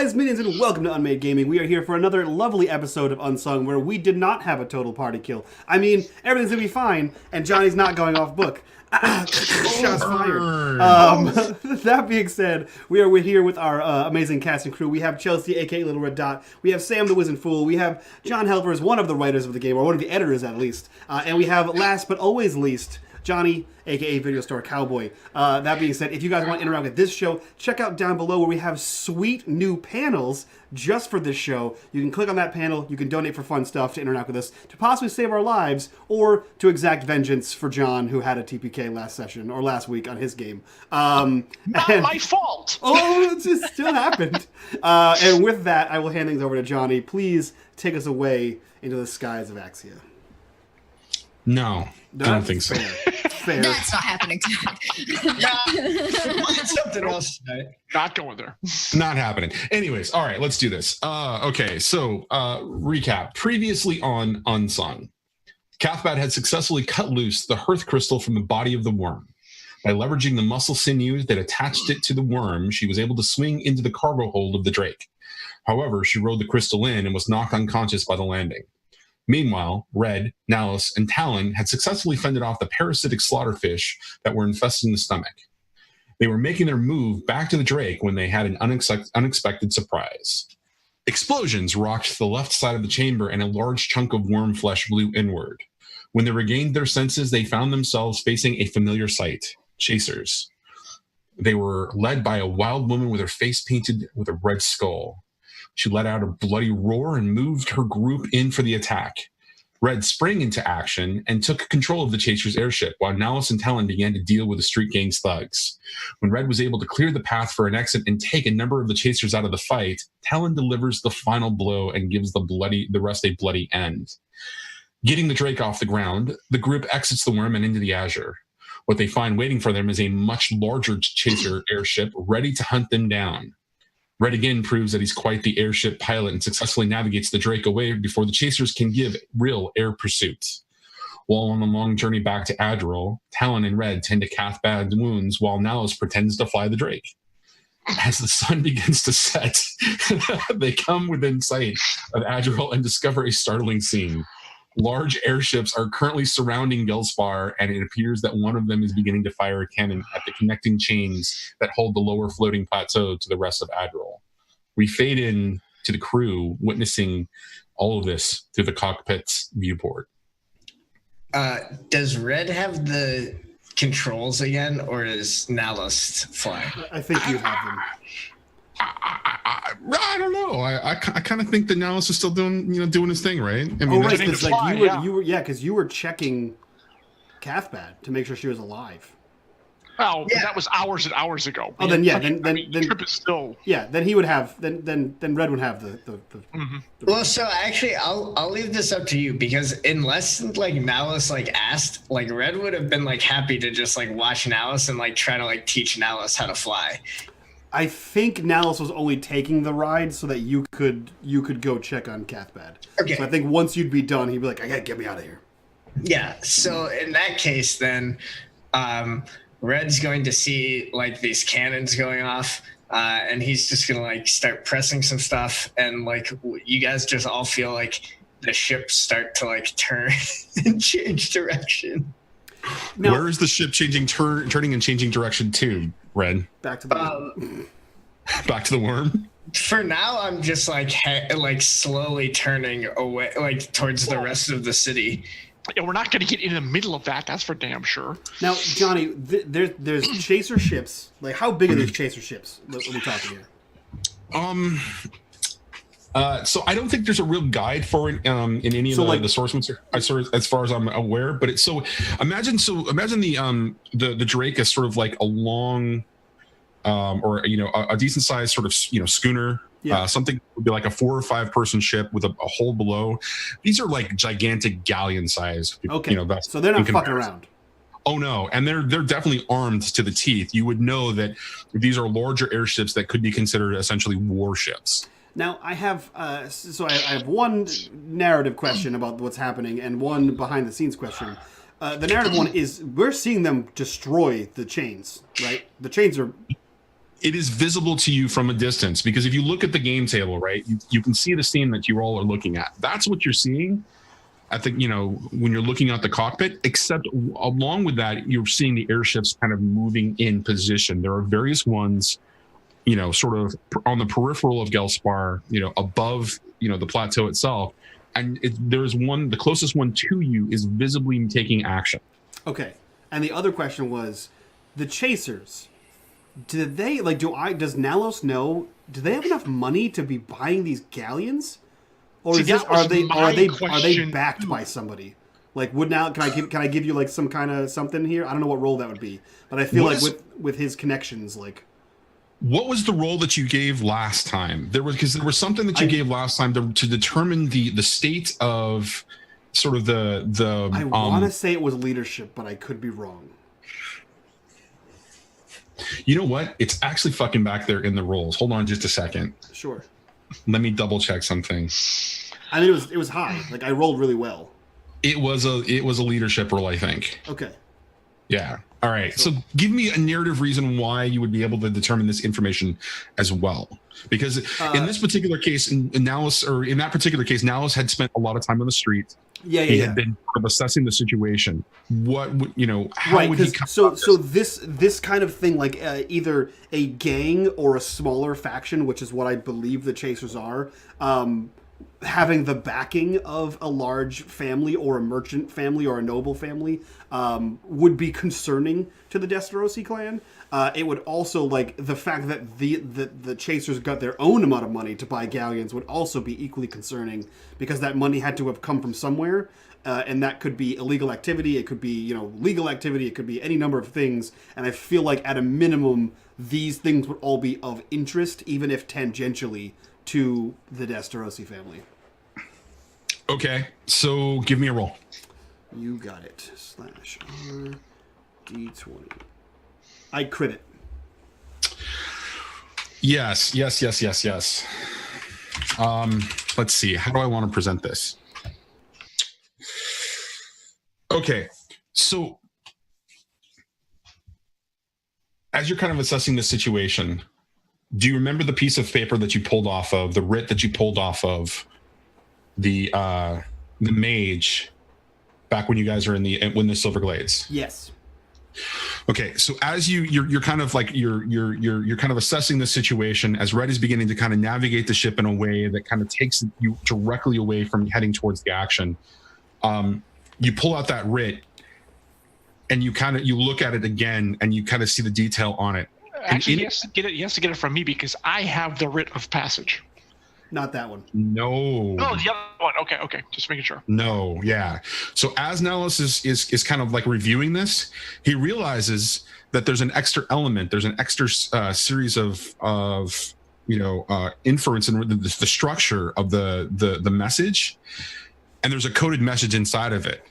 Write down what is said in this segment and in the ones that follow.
Guys, minions, and welcome to unMadeGaming. We are here for another lovely episode of Unsung, where we did not have a total party kill. I mean, everything's gonna be fine, and Johnny's not going off book. Shots fired. That being said, we are here with our amazing cast and crew. We have Chelsea, aka Little Red Dot. We have Sam the Wizened Fool. We have John Helpers, one of the writers of the game, or one of the editors at least. And we have, last but always least, Johnny, aka Video Store Cowboy. That being said, if you guys want to interact with this show, check out down below where we have sweet new panels just for this show. You can click on that panel, you can donate for fun stuff to interact with us, to possibly save our lives, or to exact vengeance for John, who had a TPK last session, or last week on his game. Not my fault! Oh, it just still happened. And with that, I will hand things over to Johnny. Please take us away into the skies of Axia. No, I don't think so. Fair. That's not happening tonight. Something else tonight. Not going there. Not happening. Anyways, all right, let's do this. Okay, so recap. Previously on Unsung, Cathbad had successfully cut loose the hearth crystal from the body of the worm. By leveraging the muscle sinews that attached it to the worm, she was able to swing into the cargo hold of the Drake. However, she rode the crystal in and was knocked unconscious by the landing. Meanwhile, Red, Nalus, and Talon had successfully fended off the parasitic slaughterfish that were infesting the stomach. They were making their move back to the Drake when they had an unexpected surprise. Explosions rocked the left side of the chamber and a large chunk of worm flesh blew inward. When they regained their senses, they found themselves facing a familiar sight: chasers. They were led by a wild woman with her face painted with a red skull. She let out a bloody roar and moved her group in for the attack. Red sprang into action and took control of the Chaser's airship, while Nalus and Talon began to deal with the street gang's thugs. When Red was able to clear the path for an exit and take a number of the Chasers out of the fight, Talon delivers the final blow and gives the rest a bloody end. Getting the Drake off the ground, the group exits the worm and into the Azure. What they find waiting for them is a much larger Chaser airship ready to hunt them down. Red again proves that he's quite the airship pilot and successfully navigates the Drake away before the Chasers can give real air pursuit. While on the long journey back to Adriel, Talon and Red tend to Cathbad's wounds while Nalus pretends to fly the Drake. As the sun begins to set, they come within sight of Adriel and discover a startling scene. Large airships are currently surrounding Gelspar, and it appears that one of them is beginning to fire a cannon at the connecting chains that hold the lower floating plateau to the rest of Adriel. We fade in to the crew witnessing all of this through the cockpit's viewport. Does Red have the controls again, or is Nalus flying? I think you have them. I don't know. I kind of think that Nalus is still doing his thing, right? I mean, right, because you were checking Cathbad to make sure she was alive. Well, that was hours and hours ago. Oh, then the trip is still. Yeah, then he would have then Red would have the Mm-hmm. Well, so actually, I'll leave this up to you, because unless Nalus asked, Red would have been happy to just watch Nalus and try to teach Nalus how to fly. I think Nalus was only taking the ride so that you could go check on Cathbad. Okay. So I think once you'd be done, he'd be like, "I gotta get me out of here." Yeah. So in that case, then Red's going to see these cannons going off, and he's just gonna start pressing some stuff, and you guys just all feel the ships start to turn and change direction. Now, where is the ship turning and changing direction to, Red? Back to the back to the worm? For now, I'm just slowly turning away, towards the rest of the city. Yeah, we're not going to get in the middle of that. That's for damn sure. Now, Johnny, there's chaser ships. How big are these chaser ships? What are we talking here? So I don't think there's a real guide for it in any of the source material, as far as I'm aware. But it's imagine the Drake as sort of a long, or a decent sized sort of schooner. Yeah. Something would be a 4 or 5 person ship with a hole below. These are gigantic galleon size. Okay. So they're not fucking around. Oh no, and they're definitely armed to the teeth. You would know that these are larger airships that could be considered essentially warships. Now, I have I have one narrative question about what's happening and one behind-the-scenes question. The narrative one is we're seeing them destroy the chains, right? The chains are it is visible to you from a distance, because if you look at the game table, right, you can see the scene that you all are looking at. That's what you're seeing at the, when you're looking at the cockpit, except along with that, you're seeing the airships kind of moving in position. There are various ones, sort of on the peripheral of Gelspar, above, the plateau itself. And there's one, the closest one to you is visibly taking action. Okay. And the other question was, the chasers, did they, does Nalos know, do they have enough money to be buying these galleons? Or is this, are they backed by somebody? Like, can I give you like some kind of something here? I don't know what role that would be, but I feel with his connections, like. What was the role that you gave last time? There was something that you gave last time to determine the state of sort of the. I want to say it was leadership, but I could be wrong. You know what? It's actually fucking back there in the roles. Hold on just a second. Sure. Let me double check something. I mean, it was high. Like, I rolled really well. It was a leadership role, I think. Okay. Yeah. All right. So give me a narrative reason why you would be able to determine this information as well. Because in this particular case, Nalos had spent a lot of time on the street. He had been assessing the situation. What would how would he come so this kind of thing, like either a gang or a smaller faction, which is what I believe the chasers are, having the backing of a large family or a merchant family or a noble family would be concerning to the Desterosi clan. It would also, like, the fact that the chasers got their own amount of money to buy galleons would also be equally concerning, because that money had to have come from somewhere, and that could be illegal activity, it could be legal activity, it could be any number of things. And I feel like at a minimum these things would all be of interest, even if tangentially, to the Desterosi family. Okay, so give me a roll. You got it. /R D20. I crit it. Yes. Let's see. How do I want to present this? Okay, so as you're kind of assessing the situation, do you remember the piece of paper that you pulled off of, the writ that you pulled off of the mage back when you guys are in the Silver Glades? Yes. Okay, so as you're kind of like you're kind of assessing the situation as Red is beginning to kind of navigate the ship in a way that kind of takes you directly away from heading towards the action. You pull out that writ and you look at it again and you kind of see the detail on it. Actually, he has to get it from me because I have the writ of passage. Not that one. No, the other one. Okay, just making sure. No, yeah. So as Nalos is kind of like reviewing this, he realizes that there's an extra element, there's an extra series of inference in the structure of the message, and there's a coded message inside of it,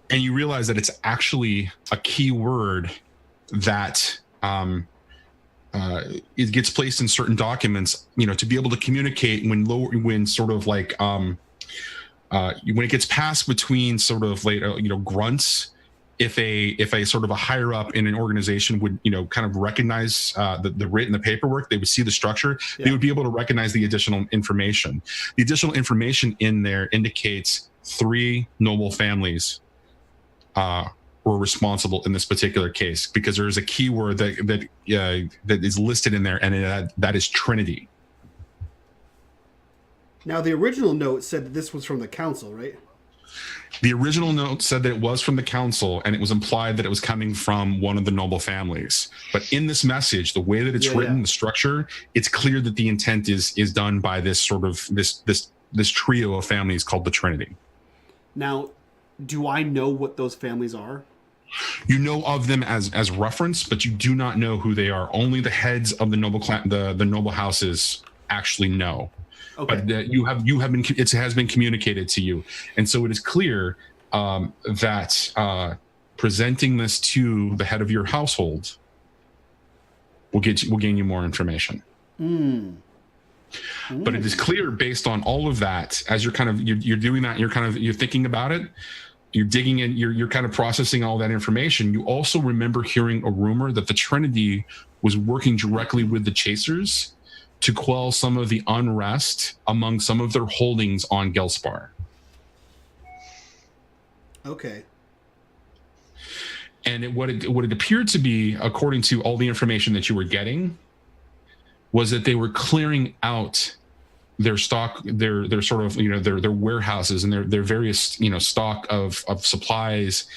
and you realize that it's actually a key word that it gets placed in certain documents, to be able to communicate when sort of like when it gets passed between sort of like grunts. If a sort of a higher up in an organization would kind of recognize the writ and the paperwork, they would see the structure. Yeah. They would be able to recognize the additional information. The additional information in there indicates 3 noble families were responsible in this particular case, because there is a keyword that is listed in there, and that is Trinity. Now, the original note said that this was from the council, right? The original note said that it was from the council, and it was implied that it was coming from one of the noble families. But in this message, the way that it's written, the structure, it's clear that the intent is done by this sort of this trio of families called the Trinity. Now, do I know what those families are? You know of them as reference, but you do not know who they are. Only the heads of the noble the noble houses actually know. Okay. But it has been communicated to you, and so it is clear that presenting this to the head of your household will gain you more information. But it is clear based on all of that, as you're doing that, you're thinking about it. you're digging in, you're kind of processing all that information. You also remember hearing a rumor that the Trinity was working directly with the Chasers to quell some of the unrest among some of their holdings on Gelspar. Okay. And what it appeared to be, according to all the information that you were getting, was that they were clearing out their stock, their sort of, their warehouses and their various, stock of supplies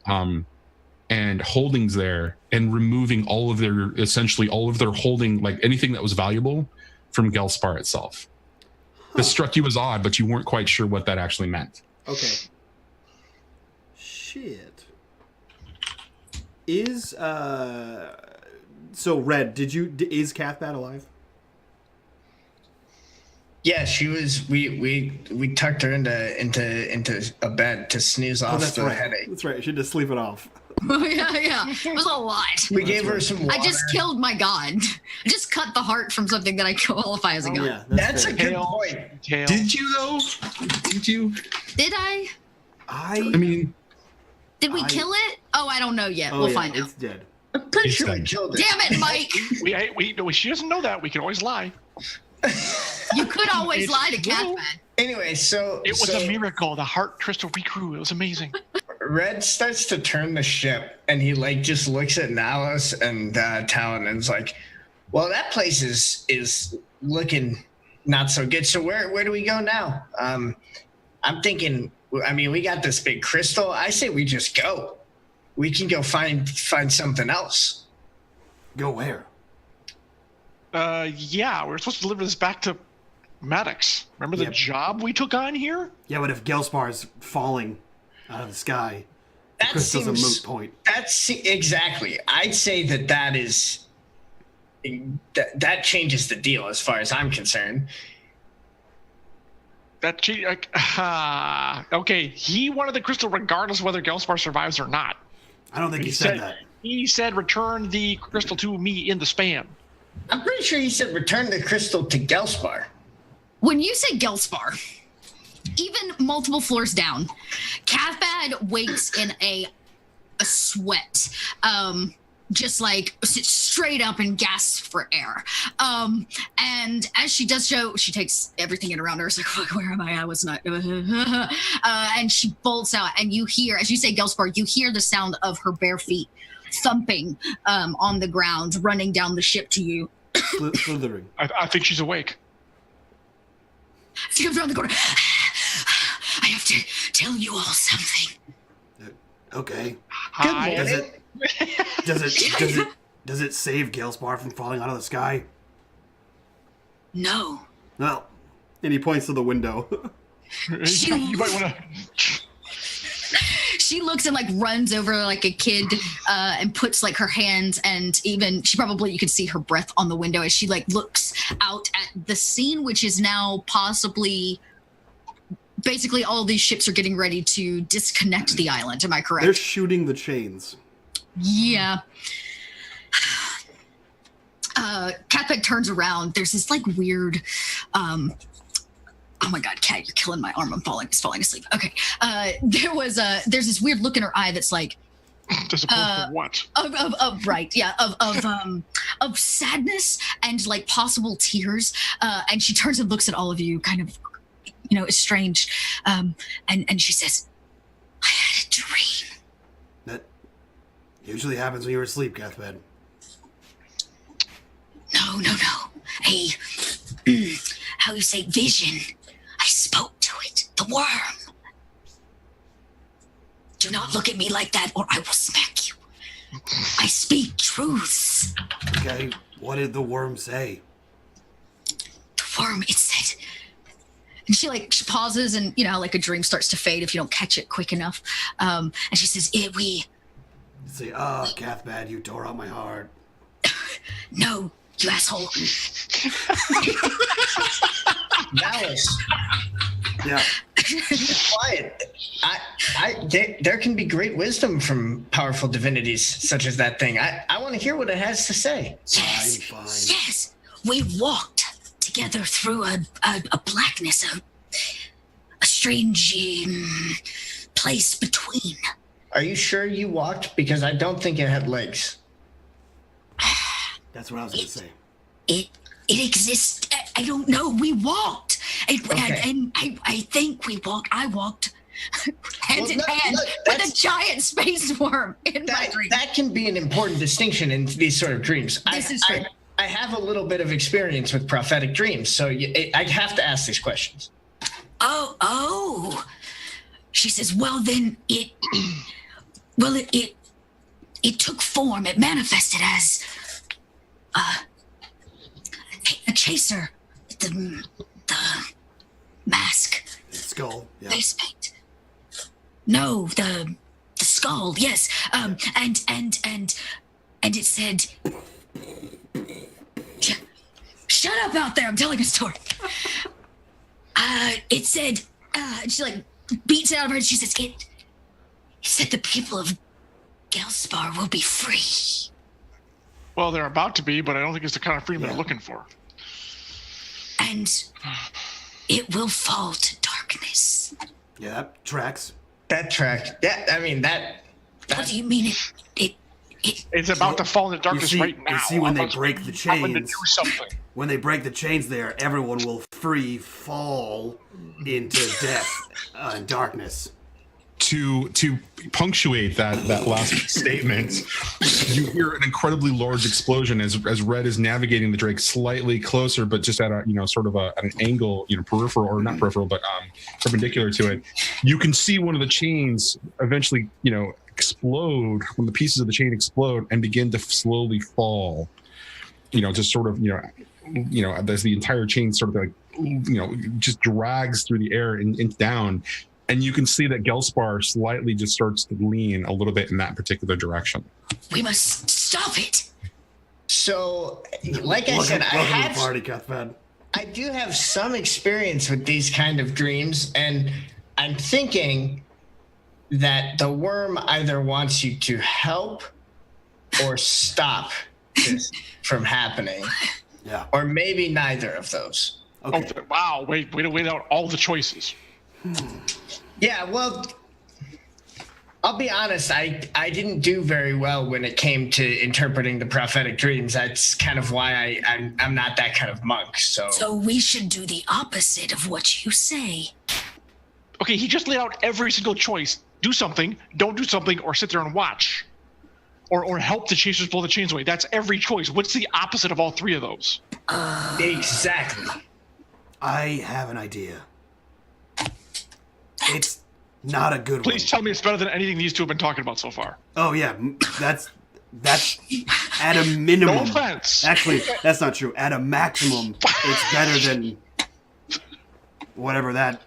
and holdings there, and removing essentially all of their holding, like anything that was valuable, from Gelspar itself. This struck you as odd, but you weren't quite sure what that actually meant. Okay. Shit. Is so Red? Is Cathbat alive? Yeah, she was. We tucked her into a bed to snooze off the headache. That's right. She had to sleep it off. Oh, yeah. It was a lot. We gave her some water. I just killed my god. I just cut the heart from something that I qualify as a god. Yeah, that's a good point. Did you though? Did you? Did I? I mean, did we kill it? Oh, I don't know yet. We'll find out. It's dead. I'm pretty sure we killed it. Damn it, Mike! She doesn't know that. We can always lie. You could always lie to Cathbat. Anyway, it was a miracle. The heart crystal regrew. It was amazing. Red starts to turn the ship, and he just looks at Nalos and Talon, and is like, "Well, that place is looking not so good. So where do we go now? I'm thinking. I mean, we got this big crystal. I say we just go. We can go find something else. Go where? Yeah, we're supposed to deliver this back to Maddox. Remember the job we took on here? Yeah, but if Gelspar is falling out of the sky, the crystal's a moot point. That's exactly. I'd say that is that changes the deal as far as I'm concerned. Okay, he wanted the crystal regardless of whether Gelspar survives or not. I don't think he said that. He said return the crystal to me in the span. I'm pretty sure he said return the crystal to Gelspar. When you say Gelspar, even multiple floors down, Cathbad wakes in a sweat. Just like sits straight up and gasps for air. And as she does so, she takes everything in around her. It's like, fuck, where am I? I was not. And she bolts out, and you hear, as you say, Gelspar, you hear the sound of her bare feet thumping on the ground, running down the ship to you. Slithering. I think she's awake. She comes around the corner. I have to tell you all something. Okay. Hi. Does it save Gelspar from falling out of the sky? No. Well, and he points to the window. You might want to. She looks and runs over like a kid and puts her hands, and even you can see her breath on the window as she looks out at the scene, which is now possibly basically all these ships are getting ready to disconnect the island. Am I correct? They're shooting the chains. Yeah. Catbag turns around. There's this weird oh my god, Cat, you're killing my arm. I'm falling asleep. Okay. There's this weird look in her eye that's disappointed what? Of sadness and possible tears. And she turns and looks at all of you, kind of, estranged. And she says, I had a dream. That usually happens when you're asleep, Cathbad. No. How you say vision? I spoke to it. The worm. Do not look at me like that, or I will smack you. I speak truths. Okay, what did the worm say? The worm, it said. And she pauses, and a dream starts to fade if you don't catch it quick enough. And she says, we. Say, Cathbad, you tore out my heart. No, you asshole. Malice. Yeah. Quiet. There can be great wisdom from powerful divinities such as that thing. I want to hear what it has to say. Yes. Fine. Yes. We walked together through a blackness, a strange place between. Are you sure you walked? Because I don't think it had legs. That's what I was going to say. It exists. I don't know. We walked. And I think we walked. I walked hand in hand with a giant space worm in my dream. That can be an important distinction in these sort of dreams. This is true. I have a little bit of experience with prophetic dreams, so I have to ask these questions. Oh. She says, well, then it took form. It manifested as a chaser. The mask. Skull. Yeah. Face paint. No, the skull. Yes. And it said, "Shut up out there! I'm telling a story." It said, she like beats it out of her, and she says, "It said the people of Gelspar will be free." Well, they're about to be, but I don't think it's the kind of freedom they're looking for. And it will fall to darkness. Yeah, that tracks. That track. Yeah, I mean that. What do you mean? It's about to fall into darkness right now. You see, when they break the I'm going to chains, do something. when they break the chains there, everyone will free fall into death and darkness. To punctuate that last statement, you hear an incredibly large explosion as Red is navigating the Drake slightly closer, but just at a sort of at an angle, peripheral or not peripheral, but perpendicular to it. You can see one of the chains eventually, explode when the pieces of the chain explode and begin to slowly fall. Just sort of as the entire chain sort of just drags through the air and down. And you can see that Gelspar slightly just starts to lean a little bit in that particular direction. We must stop it. So, like I said, Welcome to the party, Cuthbert. I do have some experience with these kind of dreams, and I'm thinking that the worm either wants you to help or stop this from happening. Yeah. Or maybe neither of those. Okay. Oh, wow, way to wait out all the choices. Yeah, well, I'll be honest, I didn't do very well when it came to interpreting the prophetic dreams. That's kind of why I'm not that kind of monk. So we should do the opposite of what you say. Okay, he just laid out every single choice. Do something, don't do something, or sit there and watch. Or help the chasers pull the chains away. That's every choice. What's the opposite of all three of those? Exactly. I have an idea. It's not a good one. Please tell me it's better than anything these two have been talking about so far. Oh yeah, that's at a minimum. No offense. Actually, that's not true. At a maximum, it's better than whatever that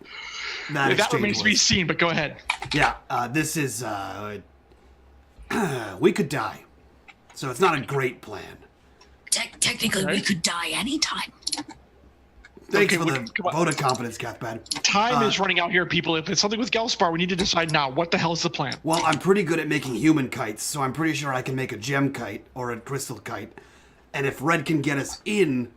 That remains to be seen, but go ahead. Yeah, this is we could die, so it's not a great plan. Technically, we could die anytime. Thanks Okay, for the come on. vote of confidence, Cuthbert. Time is running out here, people. If it's something with Gelspar, we need to decide now. What the hell is the plan? Well, I'm pretty good at making human kites, so I'm pretty sure I can make a gem kite or a crystal kite. And if Red can get us in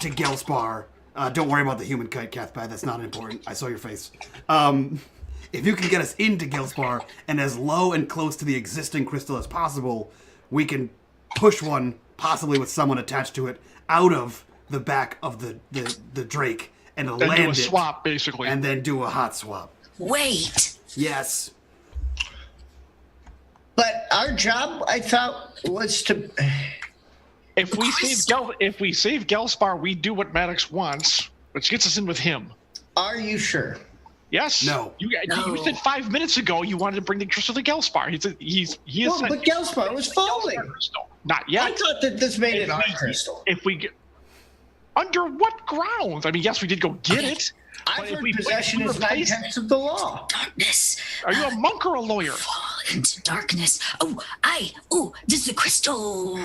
to Gelspar, don't worry about the human kite, Cuthbert. That's not important. I saw your face. If you can get us into Gelspar and as low and close to the existing crystal as possible, we can push one, possibly with someone attached to it, out of the back of the Drake and Then land do a it, swap, basically. and then do a hot swap. Wait. Yes. But our job, I thought, was to... If we save Gelspar, we do what Maddox wants, which gets us in with him. Are you sure? Yes. No. You said 5 minutes ago you wanted to bring the crystal to Gelspar. Well, but Gelspar was falling. Not yet. I thought that this made it our crystal. If we get under what grounds? I mean, yes, we did go get it. I've but if heard we possession is replace- 9/10 of the law. Darkness. Are you a monk or a lawyer? Fall into darkness. Does the crystal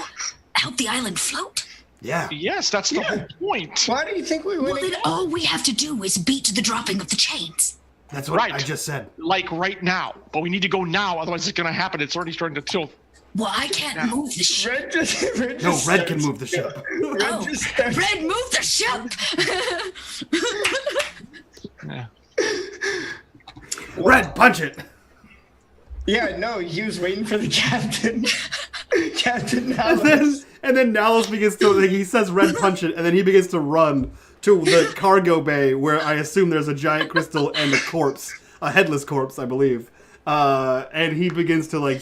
help the island float? Yeah. Yes, that's the whole point. Why do you think we Well, would? then all we have to do is beat the dropping of the chains. That's what Right. I just said. Like right now. But we need to go now, otherwise it's going to happen. It's already starting to tilt. Well, I can't move the ship. Red just No, Red can move the ship. Red, move the ship! Yeah. Red, punch it! Yeah, no, he was waiting for the captain. Captain Nalos. And then Nalos begins to, like, he says red punch it, and then he begins to run to the cargo bay where I assume there's a giant crystal and a corpse, a headless corpse, I believe. And he begins to like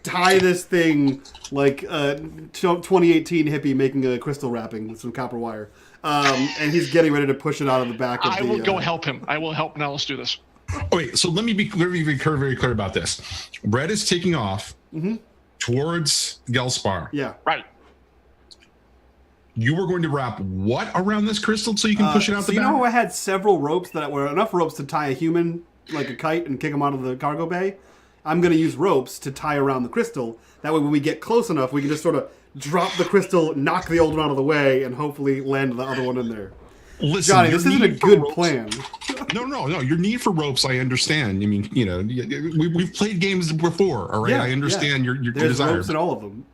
tie this thing like 2018 hippie making a crystal wrapping with some copper wire. And he's getting ready to push it out of the back of I will go help him. I will help Nellis do this. Oh, wait, so let me be very clear about this. Red is taking off towards Gelspar. Yeah. Right. You were going to wrap what around this crystal so you can push it out the back? You know how I had several ropes that were enough ropes to tie a human like a kite and kick him out of the cargo bay? I'm going to use ropes to tie around the crystal. That way when we get close enough, we can just sort of drop the crystal, knock the old one out of the way, and hopefully land the other one in there. Listen, Johnny, this isn't a good plan. No. Your need for ropes, I understand. I mean, you know, we've played games before, all right? Yeah, I understand your There's desire. ropes in all of them.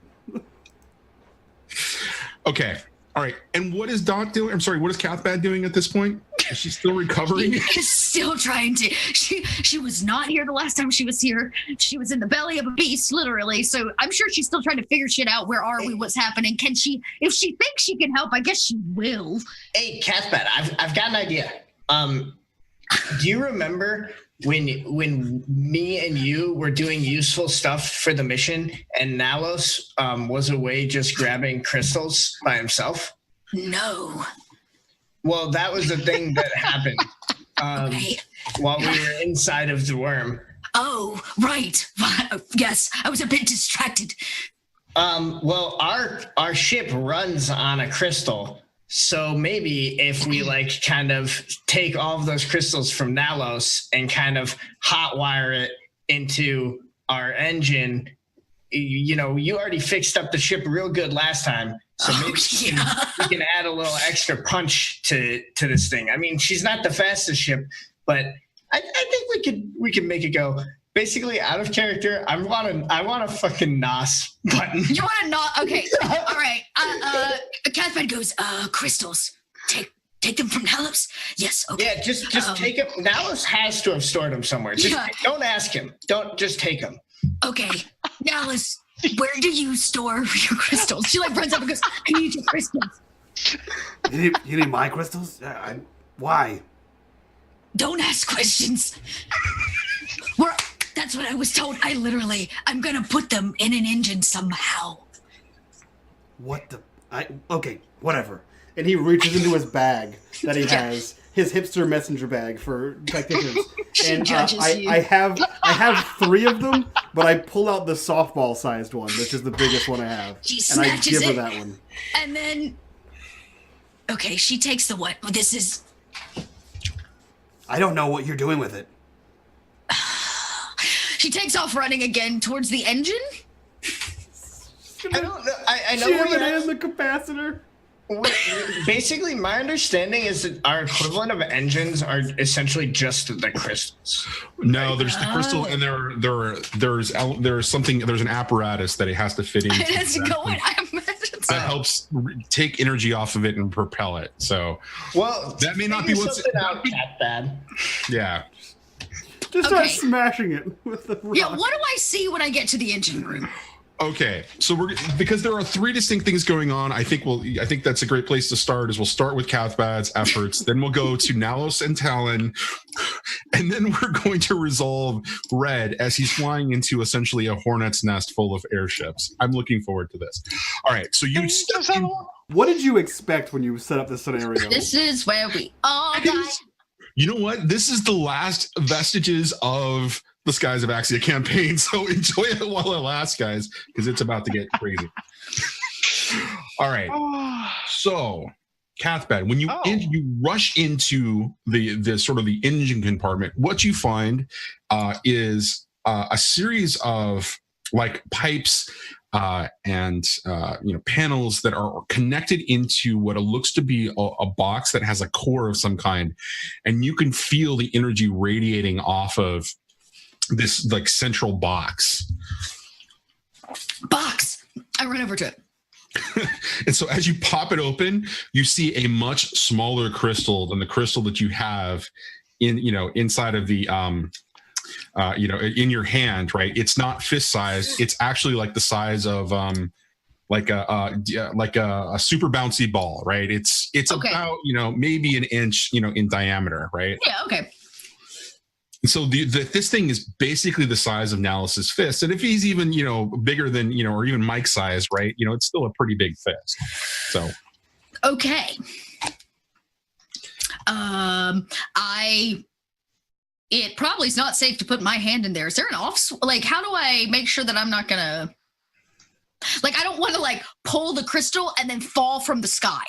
Okay. All right. And what is Dot doing? I'm sorry, what is Cathbad doing at this point? Is she still recovering? She's still trying to. She was not here the last time she was here. She was in the belly of a beast, literally. So I'm sure she's still trying to figure shit out. Where are we? What's happening? Can she? If she thinks she can help, I guess she will. Hey, Cathbad, I've got an idea. Do you remember when me and you were doing useful stuff for the mission, and Nalos was away just grabbing crystals by himself? No. Well, that was the thing that happened while we were inside of the worm. Oh, right. Yes, I was a bit distracted. Well, our ship runs on a crystal. So maybe if we like kind of take all of those crystals from Nalos and kind of hotwire it into our engine, you know, you already fixed up the ship real good last time. So maybe we can add a little extra punch to this thing. I mean, she's not the fastest ship, but I think we can make it go. Basically, out of character, I want a fucking NOS button. You want a NOS? Okay. All right. Cathbad goes, crystals. Take them from Nalos? Yes. Okay. Yeah, just take them. Nalos has to have stored them somewhere. Don't ask him. Just take them. Okay. Nalos, where do you store your crystals? She like runs up and goes, I need your crystals. You need my crystals? Why? Don't ask questions. That's what I was told. I'm going to put them in an engine somehow. What the? Okay, whatever. And he reaches into his bag that he has, his hipster messenger bag for practitioners. And I have 3 of them, but I pull out the softball-sized one, which is the biggest one I have. And I give her that one. And then, okay, she takes the what? This is... I don't know what you're doing with it. She takes off running again towards the engine. I don't know. I know Jamming in the capacitor. Basically, my understanding is that our equivalent of engines are essentially just the crystals. No, there's the crystal, and there's an apparatus that it has to fit in. It has to go in. That helps take energy off of it and propel it. So, well, that may not be what's out that bad. Yeah. Just start smashing it with the rock. Yeah, what do I see when I get to the engine room? Okay, so because there are 3 distinct things going on. I think that's a great place to start. Is we'll start with Cathbad's efforts, then we'll go to Nalos and Talon, and then we're going to resolve Red as he's flying into essentially a hornet's nest full of airships. I'm looking forward to this. All right, so you. What did you expect when you set up this scenario? This is where we all die. You know what? This is the last vestiges of the Skies of Axia campaign, so enjoy it while it lasts, guys, because it's about to get crazy. All right. So, Cathbad, when you rush into the sort of the engine compartment, what you find is a series of like pipes and panels that are connected into what it looks to be a box that has a core of some kind, and you can feel the energy radiating off of this like central box. I run over to it. And so as you pop it open, you see a much smaller crystal than the crystal that you have inside of the in your hand, right? It's not fist size. It's actually like the size of like a super bouncy ball, right? It's Okay. about maybe an inch in diameter, right? Yeah. Okay. So this thing is basically the size of Nalis's fist, and if he's even bigger than or even Mike's size, right? It's still a pretty big fist. So okay. It probably is not safe to put my hand in there. Is there an off? Like, how do I make sure that I'm not gonna? Like, I don't want to like pull the crystal and then fall from the sky.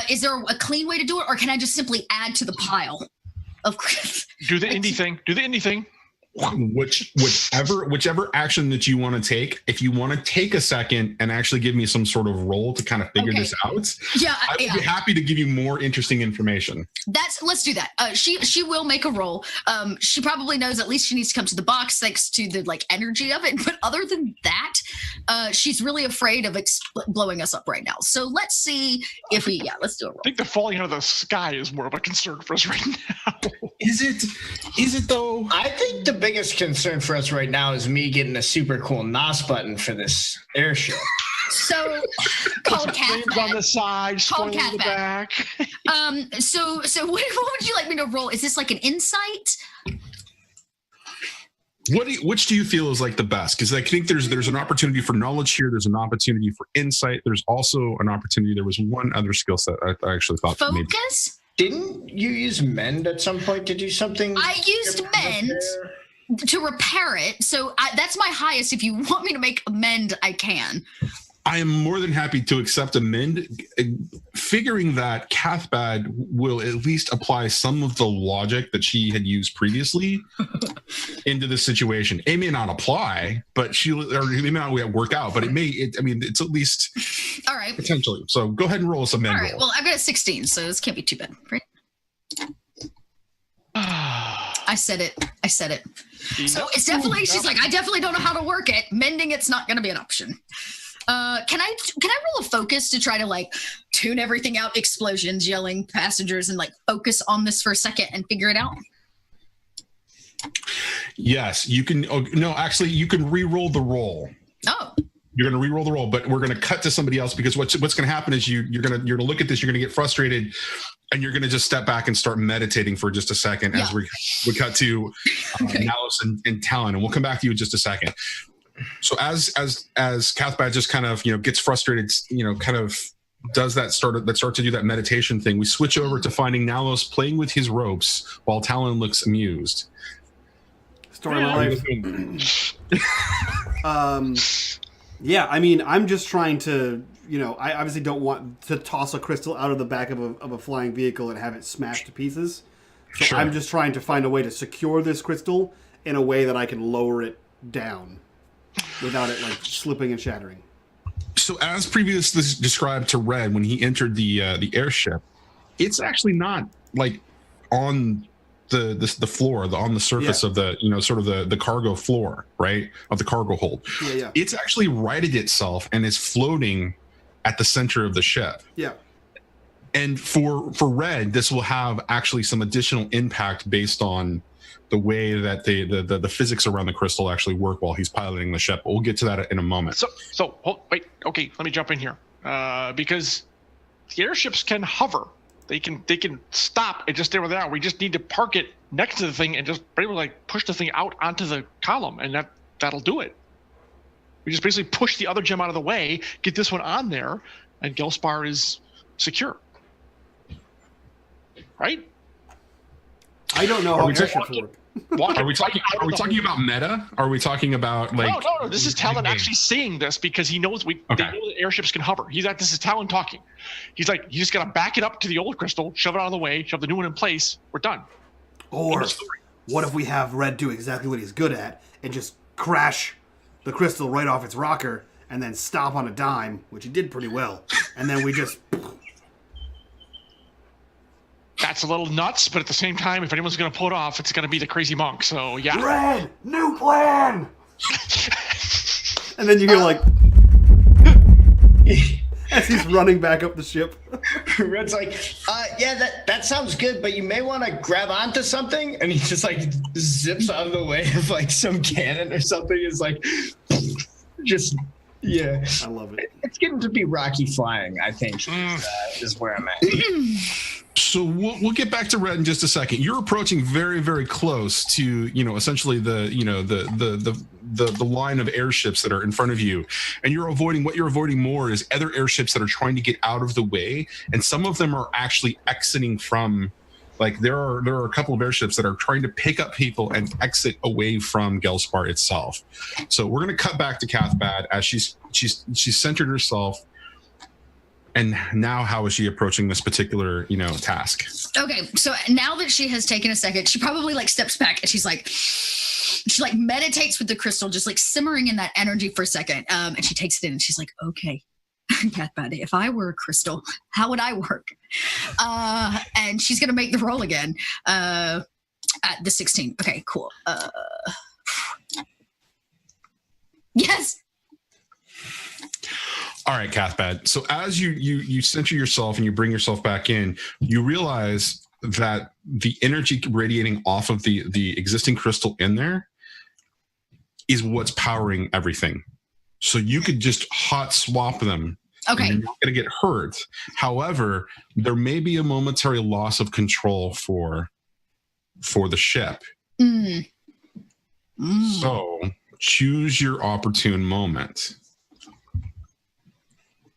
Is there a clean way to do it, or can I just simply add to the pile of crystals? Do the indie thing. Do the indie thing. Whichever action that you want to take. If you want to take a second and actually give me some sort of roll to kind of figure this out, I would be happy to give you more interesting information. Let's do that. She will make a roll. She probably knows at least she needs to come to the box thanks to the like energy of it. But other than that, she's really afraid of blowing us up right now. So let's see if let's do a roll. I think the falling out of the sky is more of a concern for us right now. Is it though? I think the biggest concern for us right now is me getting a super cool NOS button for this airship. So called cat on the side, called cat the back. So what would you like me to roll? Is this like an insight? Which do you feel is like the best? Because I think there's an opportunity for knowledge here. There's an opportunity for insight. There's also an opportunity. There was one other skill set I actually thought focus. Maybe. Didn't you use mend at some point to do something? I used mend to repair it. So that's my highest. If you want me to make a mend, I can. I am more than happy to accept a mend, figuring that Cathbad will at least apply some of the logic that she had used previously into this situation. It may not apply, but it may not work out, but it's at least all right potentially. So go ahead and roll some mend. All right. Roll. Well, I've got a 16, so this can't be too bad, right? I said it. So it's definitely. She's like, I definitely don't know how to work it. Mending it's not going to be an option. Can I roll a focus to try to like tune everything out? Explosions, yelling, passengers, and like focus on this for a second and figure it out. Yes, you can. Oh, no, actually, you can re-roll the roll. Oh. You're going to re-roll the roll, but we're going to cut to somebody else because what's going to happen is you're going to look at this. You're going to get frustrated, and you're going to just step back and start meditating for just a second as we cut to Nalos and Talon, and we'll come back to you in just a second. So as Cathbad just kind of gets frustrated, kind of does start to do that meditation thing. We switch over to finding Nalos playing with his ropes while Talon looks amused. Story of my life. Yeah, I mean, I'm just trying to, I obviously don't want to toss a crystal out of the back of a flying vehicle and have it smashed to pieces. So sure. I'm just trying to find a way to secure this crystal in a way that I can lower it down without it like slipping and shattering. So as previously described to Red when he entered the airship, it's actually not like on the floor, on the surface of the sort of the cargo floor, right, of the cargo hold. Yeah. It's actually righted itself and is floating at the center of the ship. Yeah. And for Red, this will have actually some additional impact based on the way that the physics around the crystal actually work while he's piloting the ship. But we'll get to that in a moment. Wait, okay, let me jump in here. Because the airships can hover. They can stop and just stay where they are. We just need to park it next to the thing and just pretty much like push the thing out onto the column, and that'll do it. We just basically push the other gem out of the way, get this one on there, and Gelspar is secure. Right? I don't know how airships work. Are we talking about meta? Are we talking about like? No. This is Talon actually saying this because he knows they know that airships can hover. This is Talon talking. He's like, you just gotta back it up to the old crystal, shove it out of the way, shove the new one in place. We're done. Or what if we have Red do exactly what he's good at and just crash the crystal right off its rocker and then stop on a dime, which he did pretty well, and then we just. That's a little nuts, but at the same time, if anyone's going to pull it off, it's going to be the crazy monk. So, yeah. Red, new plan! And then you hear, like, as he's running back up the ship. Red's like, yeah, that sounds good, but you may want to grab onto something. And he just like zips out of the way of like some cannon or something. Is like, just, yeah. I love it. It's getting to be Rocky flying, I think, is where I'm at. So we'll get back to Red in just a second. You're approaching very, very close to, essentially the line of airships that are in front of you, and what you're avoiding more is other airships that are trying to get out of the way, and some of them are actually exiting from, like there are a couple of airships that are trying to pick up people and exit away from Gelspar itself. So we're going to cut back to Cathbad as she's centered herself. And now, how is she approaching this particular, task? Okay, so now that she has taken a second, she probably like steps back and she meditates with the crystal, just like simmering in that energy for a second. And she takes it in and she's like, okay, Cathbad, if I were a crystal, how would I work? And she's gonna make the roll again at the 16. Okay, cool. Yes. All right, Cathbad. So as you center yourself and you bring yourself back in, you realize that the energy radiating off of the existing crystal in there is what's powering everything. So you could just hot swap them. Okay. And you're not going to get hurt. However, there may be a momentary loss of control for the ship. So choose your opportune moment.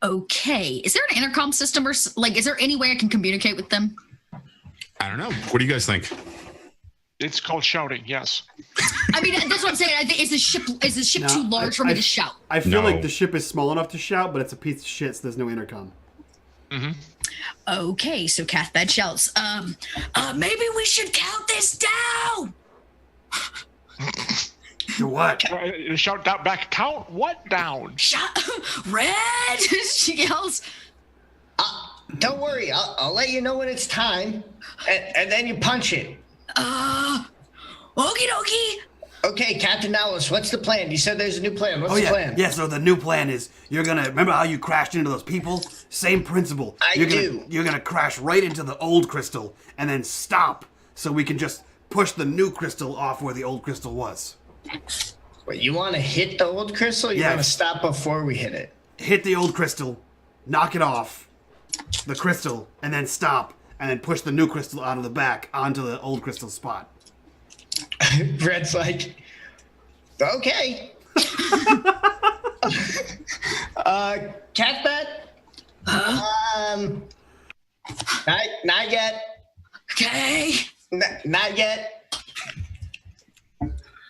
Okay. Is there an intercom system or like, is there any way I can communicate with them? I don't know. What do you guys think? It's called shouting. Yes. I mean, that's what I'm saying. I think is the ship too large for me to shout? I feel like the ship is small enough to shout, but it's a piece of shit, so there's no intercom. Mm-hmm. Okay, so Cathbad shouts, maybe we should count this down. To what? Shout out back. Count what down? Red. She yells. Don't worry, I'll let you know when it's time, and then you punch it. Okie dokie. Okay, Captain Alice, what's the plan? You said there's a new plan. What's the plan? Yeah, so the new plan is you're gonna remember how you crashed into those people? Same principle. You're gonna crash right into the old crystal and then stop so we can just push the new crystal off where the old crystal was. Wait, you want to hit the old crystal? You want to stop before we hit it? Hit the old crystal, knock it off, the crystal, and then stop, and then push the new crystal out of the back onto the old crystal spot. Red's like, okay. Cathbad? Not yet. Okay. Not yet.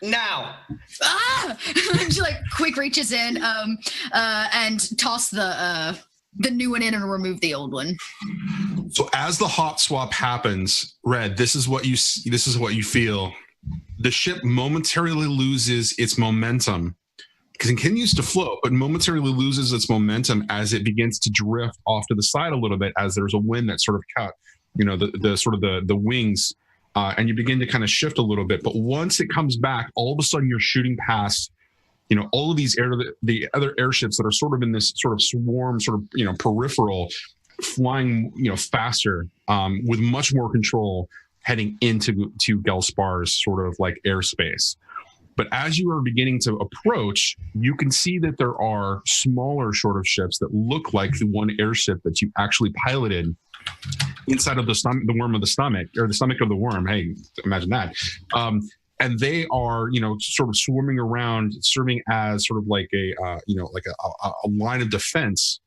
Now. She like quick reaches in and toss the new one in and remove the old one. So as the hot swap happens, Red, this is what you feel. The ship momentarily loses its momentum. It continues to float, but momentarily loses its momentum as it begins to drift off to the side a little bit, as there's a wind that sort of cut, the wings. And you begin to kind of shift a little bit. But once it comes back, all of a sudden you're shooting past, all of these the other airships that are sort of in this sort of swarm, peripheral, flying, faster, with much more control, heading into Gelspar's sort of like airspace. But as you are beginning to approach, you can see that there are smaller sort of ships that look like the one airship that you actually piloted inside of the stomach, the worm of the stomach, or the stomach of the worm. Hey, imagine that. And they are, sort of swarming around, serving as sort of like a line of defense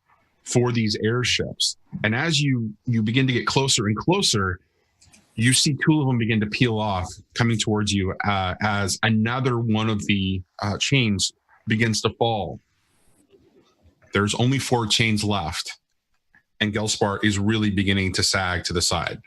for these airships. And as you begin to get closer and closer, you see two of them begin to peel off, coming towards you as another one of the chains begins to fall. There's only 4 chains left. And Gelspar is really beginning to sag to the side.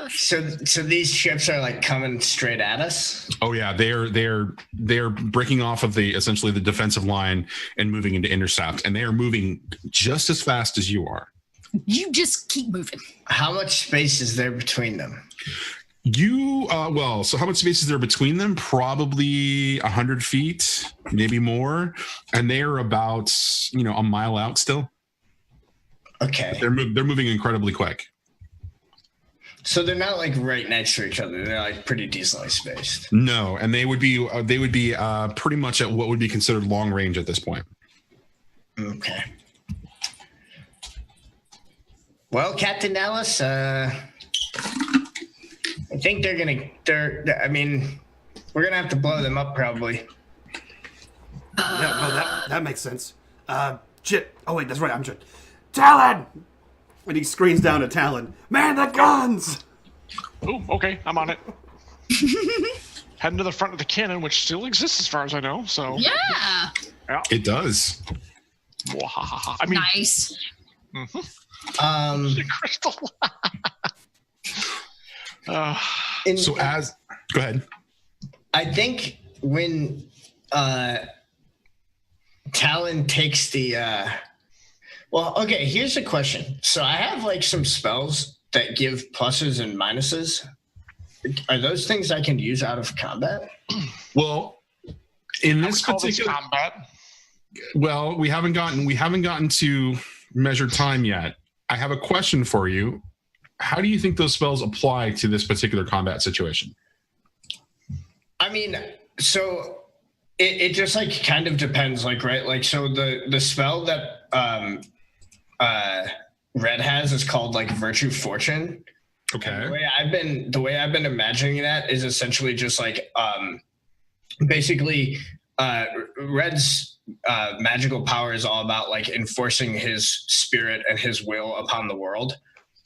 So these ships are like coming straight at us? Oh yeah, they're breaking off of essentially the defensive line and moving into intercept, and they are moving just as fast as you are. You just keep moving. How much space is there between them? So how much space is there between them? Probably 100 feet, maybe more. And they are about, a mile out still. Okay. They're moving incredibly quick. So they're not like right next to each other. They're like pretty decently spaced. No, and they would be pretty much at what would be considered long range at this point. Okay. Well, Captain Ellis, I think I mean, we're gonna have to blow them up probably. Yeah, no, that makes sense. Shit. Oh wait, that's right. I'm Jit. Talon! And he screams down at Talon. Man, the guns! Ooh, okay, I'm on it. Heading to the front of the cannon, which still exists as far as I know. So Yeah. It does. I mean, Nice. the crystal. Go ahead. I think when Talon takes the well, okay, here's a question. So I have like some spells that give pluses and minuses. Are those things I can use out of combat? Well, in I this would call this particular combat. well, we haven't gotten to measure time yet. I have a question for you. How do you think those spells apply to this particular combat situation? I mean, so it just like kind of depends, like, right? Like, so the spell that Red has is called like Virtue Fortune. Okay. And the way I've been imagining that is essentially just like basically Red's magical power is all about like enforcing his spirit and his will upon the world,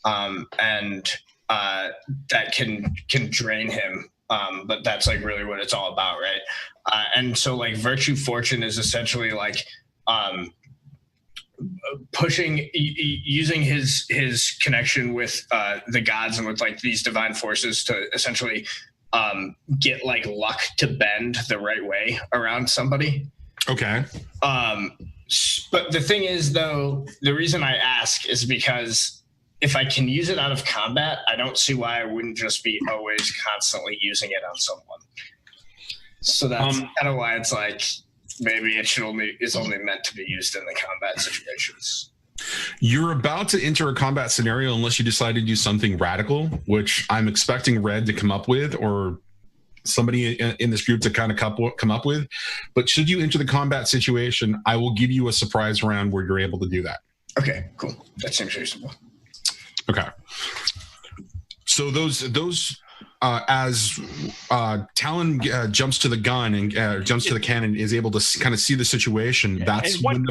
and that can drain him. But that's like really what it's all about, right? And so like Virtue Fortune is essentially like using his connection with the gods and with like these divine forces to essentially get like luck to bend the right way around somebody. Okay. But the thing is, though, the reason I ask is because if I can use it out of combat, I don't see why I wouldn't just be always constantly using it on someone. So that's kind of why it's like maybe it is only meant to be used in the combat situations. You're about to enter a combat scenario unless you decide to do something radical, which I'm expecting Red to come up with, or somebody in this group to kind of come up with. But should you enter the combat situation, I will give you a surprise round where you're able to do that. Okay, cool. That seems reasonable. Okay. So those as Talon jumps to the gun and jumps to the cannon, is able to kind of see the situation. That's and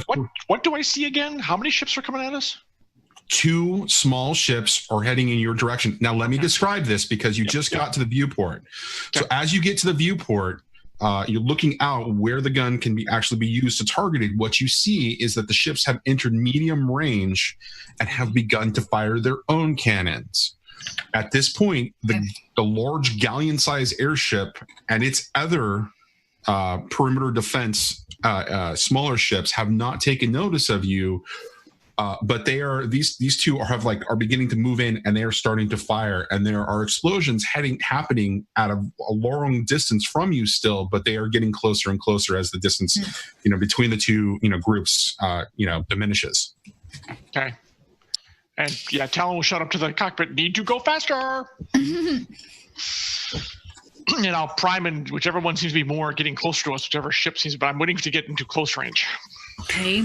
what do I see again? How many ships are coming at us? 2 small ships are heading in your direction. Now, let me describe this because you just got to the viewport. So as you get to the viewport, you're looking out where the gun can actually be used to target it. What you see is that the ships have entered medium range and have begun to fire their own cannons. At this point, the large galleon-sized airship and its other perimeter defense smaller ships have not taken notice of you. But they are these two are beginning to move in, and they are starting to fire, and there are explosions happening at a long distance from you still, but they are getting closer and closer as the distance between the two groups diminishes. Okay. And yeah, Talon will shut up to the cockpit. Need to go faster. And I'll prime, and whichever one seems to be more getting closer to us, whichever ship seems. But I'm waiting to get into close range. Okay.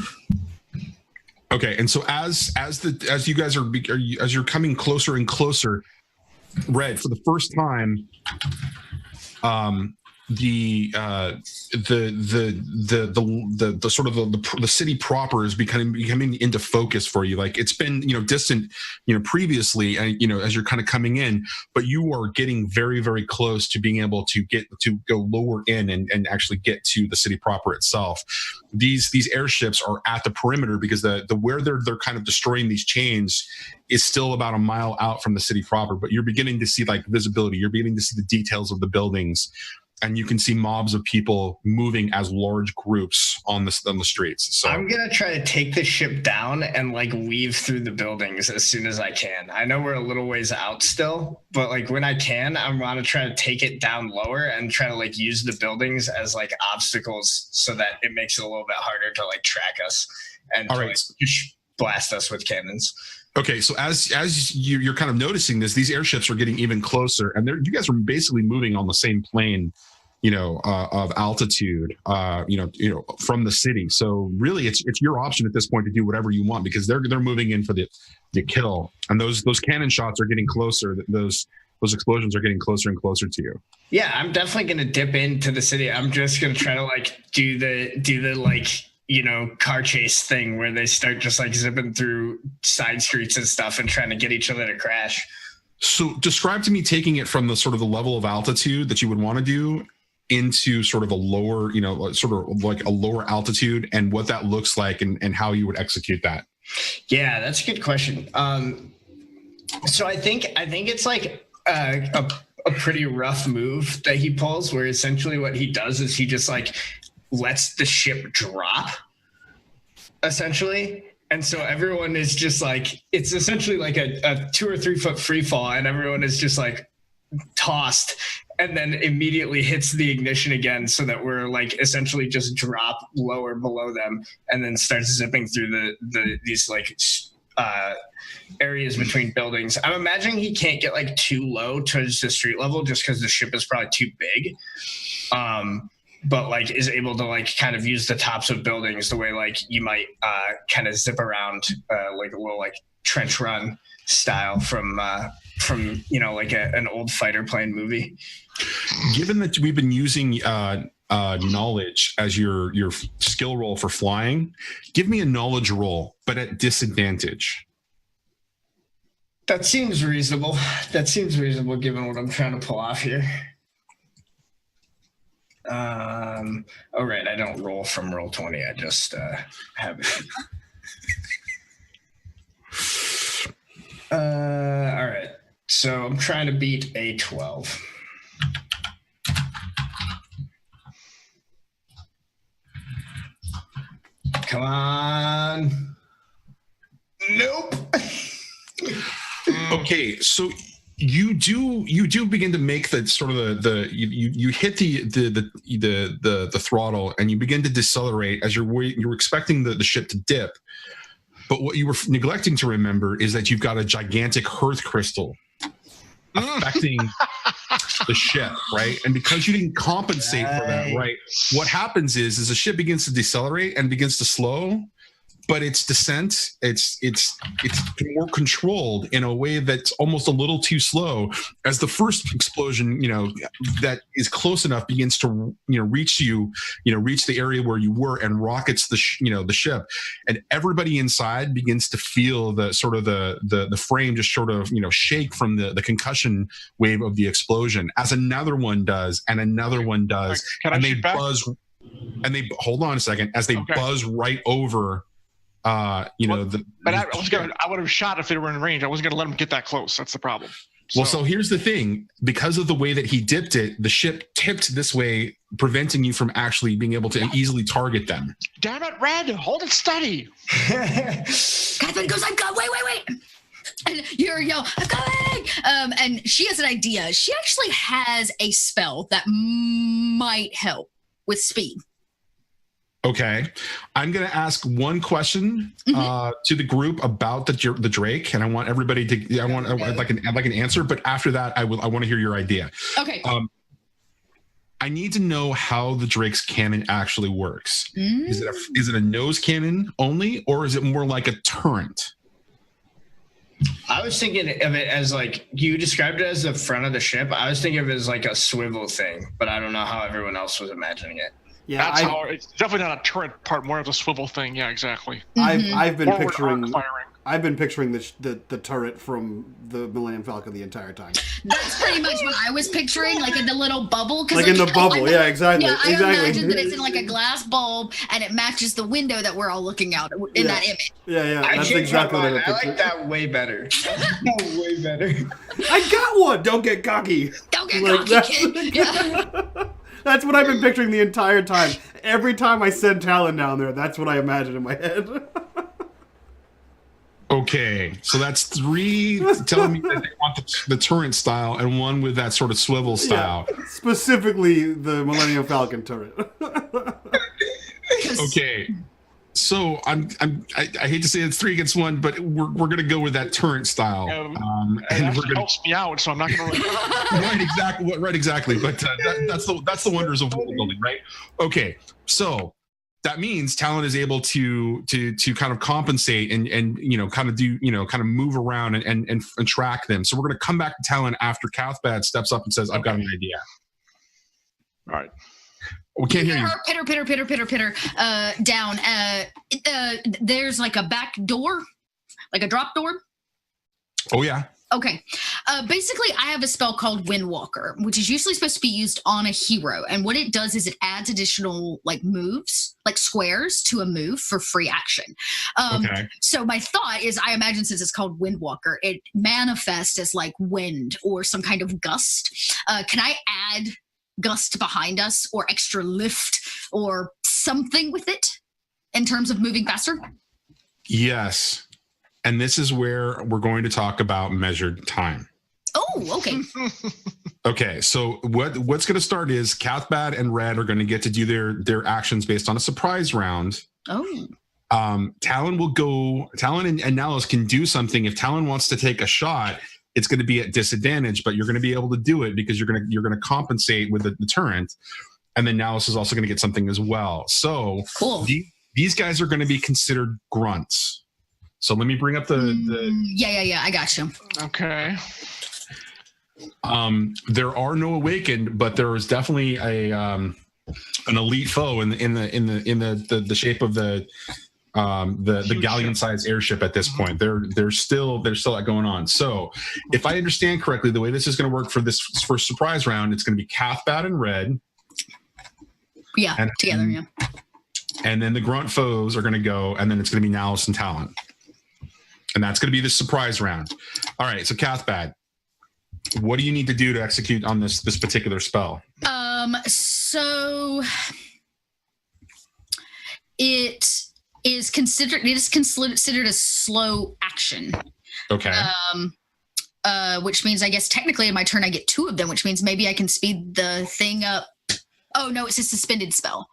Okay, and so as you guys as you're coming closer and closer, Red, for the first time, the sort of the city proper is becoming into focus for you. Like, it's been distant previously, and as you're kind of coming in, but you are getting very, very close to being able to go lower in and actually get to the city proper itself. These airships are at the perimeter because the where they're kind of destroying these chains is still about a mile out from the city proper, but you're beginning to see like visibility. You're beginning to see the details of the buildings. And you can see mobs of people moving as large groups on the streets. So I'm gonna try to take the ship down and like weave through the buildings as soon as I can. I know we're a little ways out still, but like when I can, I want to try to take it down lower and try to like use the buildings as like obstacles so that it makes it a little bit harder to like track us and all to, right. like, blast us with cannons. Okay, so as you're kind of noticing this, these airships are getting even closer, and you guys are basically moving on the same plane, of altitude, from the city. So really, it's your option at this point to do whatever you want, because they're moving in for the kill, and those cannon shots are getting closer. Those explosions are getting closer and closer to you. Yeah, I'm definitely gonna dip into the city. I'm just gonna try to do the car chase thing where they start just zipping through side streets and stuff and trying to get each other to crash. So describe to me taking it from the sort of the level of altitude that you would want to do into sort of a lower, sort of like a lower altitude, and what that looks like and how you would execute that. Yeah, that's a good question. So I think it's like a pretty rough move that he pulls, where essentially what he does is he just lets the ship drop, essentially. And so everyone is just it's essentially like a 2 or 3 foot free fall, and everyone is just tossed and then immediately hits the ignition again, so that we're essentially just drop lower below them and then starts zipping through these areas between buildings. I'm imagining he can't get too low towards the street level just because the ship is probably too big. But is able to kind of use the tops of buildings the way you might kind of zip around a little trench run style from an old fighter plane movie. Given that we've been using knowledge as your skill roll for flying, give me a knowledge roll, but at disadvantage. That seems reasonable. Given what I'm trying to pull off here. Oh, right. I don't roll from Roll20. I just have it. All right. So I'm trying to beat a 12. Come on. Nope. Okay, so you do begin to make the sort of you hit the throttle, and you begin to decelerate as you're expecting the ship to dip. But what you were neglecting to remember is that you've got a gigantic hearth crystal affecting the ship, right? And because you didn't compensate for that, right, what happens is the ship begins to decelerate and begins to slow, but its descent, it's more controlled in a way that's almost a little too slow, as the first explosion, that is close enough begins to, reach the area where you were and rockets the ship, and everybody inside begins to feel the sort of the frame just sort of, shake from the concussion wave of the explosion, as another one does, and another one does. Can and I they shoot back? And they hold on a second, as they buzz right over. I would have shot if they were in range. I wasn't going to let them get that close. That's the problem. So here's the thing. Because of the way that he dipped it, the ship tipped this way, preventing you from actually being able to easily target them. Damn it, Red! Hold it steady. Catherine goes, I'm going, wait. And you're yell, I'm coming. And she has an idea. She actually has a spell that might help with speed. Okay, I'm going to ask one question to the group about the Drake, and I want everybody to. I'd like an answer, but after that, I want to hear your idea. Okay. I need to know how the Drake's cannon actually works. Is it a nose cannon only, or is it more like a turret? I was thinking of it as you described it as the front of the ship. I was thinking of it as a swivel thing, but I don't know how everyone else was imagining it. Yeah, that's how it's definitely not a turret part, more of a swivel thing. Yeah, exactly. I've been Forward picturing the turret from the Millennium Falcon the entire time. That's pretty much what I was picturing, in the little bubble. In the bubble, yeah, exactly. Yeah, I exactly. imagine that it's in a glass bulb, and it matches the window that we're all looking out in that image. Yeah, that's exactly what I like that way better. Way better. I got one. Don't get cocky. Don't get cocky, kid. Yeah. That's what I've been picturing the entire time. Every time I send Talon down there, that's what I imagine in my head. Okay, so that's 3 telling me that they want the turret style, and 1 with that sort of swivel style. Yeah, specifically the Millennium Falcon turret. Okay, So I hate to say it's 3 against 1, but we're gonna go with that turret style. And and we're gonna helps me out, so I'm not gonna. right, exactly. But that's the wonders of world building, right? Okay, so that means Talon is able to kind of compensate and kind of move around and track them. So we're gonna come back to Talon after Cathbad steps up and says, "I've got an idea." All right. We can't hear you. Pitter, down. There's like a back door, like a drop door. Oh yeah. Okay. Basically, I have a spell called Windwalker, which is usually supposed to be used on a hero. And what it does is it adds additional like moves, like squares to a move for free action. Okay. So my thought is, I imagine since it's called Windwalker, it manifests as like wind or some kind of gust. Can I add gust behind us or extra lift or something with it in terms of moving faster? Yes. And this is where we're going to talk about measured time. Oh, okay. Okay, so what's going to start is Cathbad and Red are going to get to do their actions based on a surprise round. Oh. Talon and Nalos can do something. If Talon wants to take a shot, it's going to be at disadvantage, but you're going to be able to do it because you're going to compensate with the deterrent. And then Nalos is also going to get something as well. So cool. These guys are going to be considered grunts. So let me bring up the Yeah, I got you. Okay. There are no awakened, but there is definitely an elite foe in the shape of the galleon sized airship at this point. They're still going on. So if I understand correctly, the way this is going to work for this first surprise round, it's going to be Cathbad and Red. Yeah, and, together, yeah. And then the grunt foes are going to go, and then it's going to be Nalos and Talon. And that's going to be the surprise round. All right, so Cathbad, what do you need to do to execute on this particular spell? So it is considered a slow action. Okay. Which means I guess technically in my turn I get 2 of them, which means maybe I can speed the thing up. Oh no, it's a suspended spell.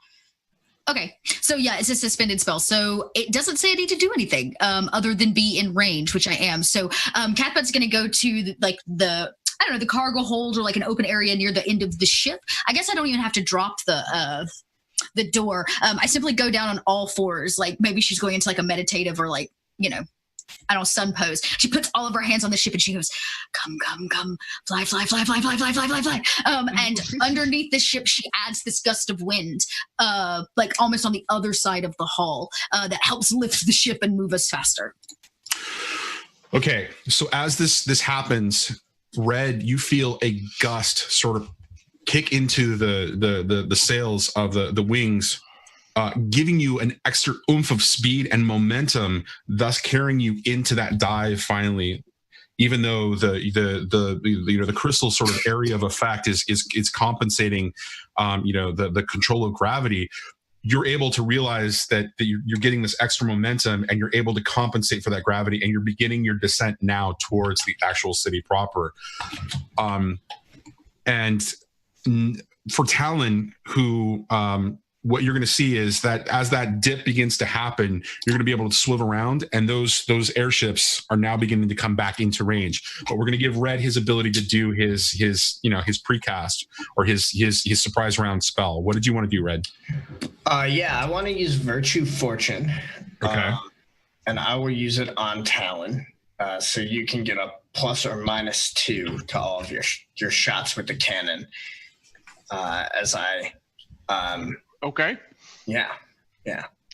Okay, so yeah, it's a suspended spell. So it doesn't say I need to do anything other than be in range, which I am. So Cathbad's going to go to the cargo hold or like an open area near the end of the ship. I guess I don't even have to drop the door. I simply go down on all fours. Like maybe she's going into like a meditative or like, I don't know, sun pose. She puts all of her hands on the ship and she goes, come, fly. And underneath the ship, she adds this gust of wind, like almost on the other side of the hull, that helps lift the ship and move us faster. Okay, so as this happens, Red, you feel a gust sort of kick into the sails of the wings, giving you an extra oomph of speed and momentum, thus carrying you into that dive finally. Even though the crystal sort of area of effect is compensating, the control of gravity, you're able to realize that you're getting this extra momentum and you're able to compensate for that gravity, and you're beginning your descent now towards the actual city proper. And for Talon, who what you're going to see is that as that dip begins to happen, you're going to be able to swivel around, and those airships are now beginning to come back into range. But we're going to give Red his ability to do his precast or his surprise round spell. What did you want to do, Red? I want to use Virtue Fortune. Okay. And I will use it on Talon. So you can get a plus or minus 2 to all of your shots with the cannon. As I Okay. Yeah.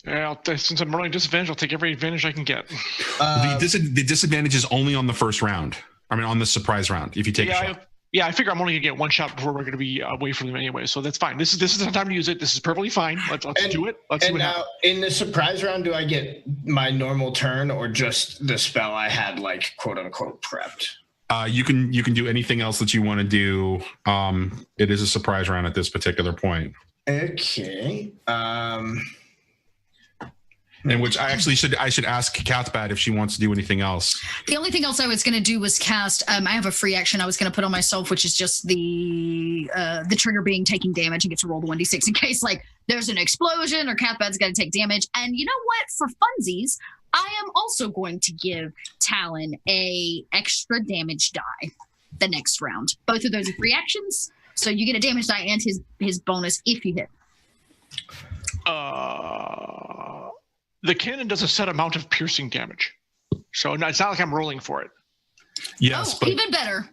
Since I'm running disadvantage, I'll take every advantage I can get. The disadvantage is only on the first round. I mean, on the surprise round, if you take a shot. I figure I'm only gonna get 1 shot before we're gonna be away from them anyway, so that's fine. This is the time to use it. This is perfectly fine. Let's do it. Let's see what happens. In the surprise round, do I get my normal turn or just the spell I had, like, quote unquote prepped? You can do anything else that you want to do. It is a surprise round at this particular point. Okay. And which I should ask Cathbad if she wants to do anything else. The only thing else I was going to do was cast. I have a free action I was going to put on myself, which is just the trigger being taking damage and get to roll the 1d6 in case like there's an explosion or Cathbad's got to take damage. And you know what? For funsies, I am also going to give Talon a extra damage die the next round. Both of those are free actions, so you get a damage die and his bonus if you hit. The cannon does a set amount of piercing damage, so it's not like I'm rolling for it. Yes, oh, but even better.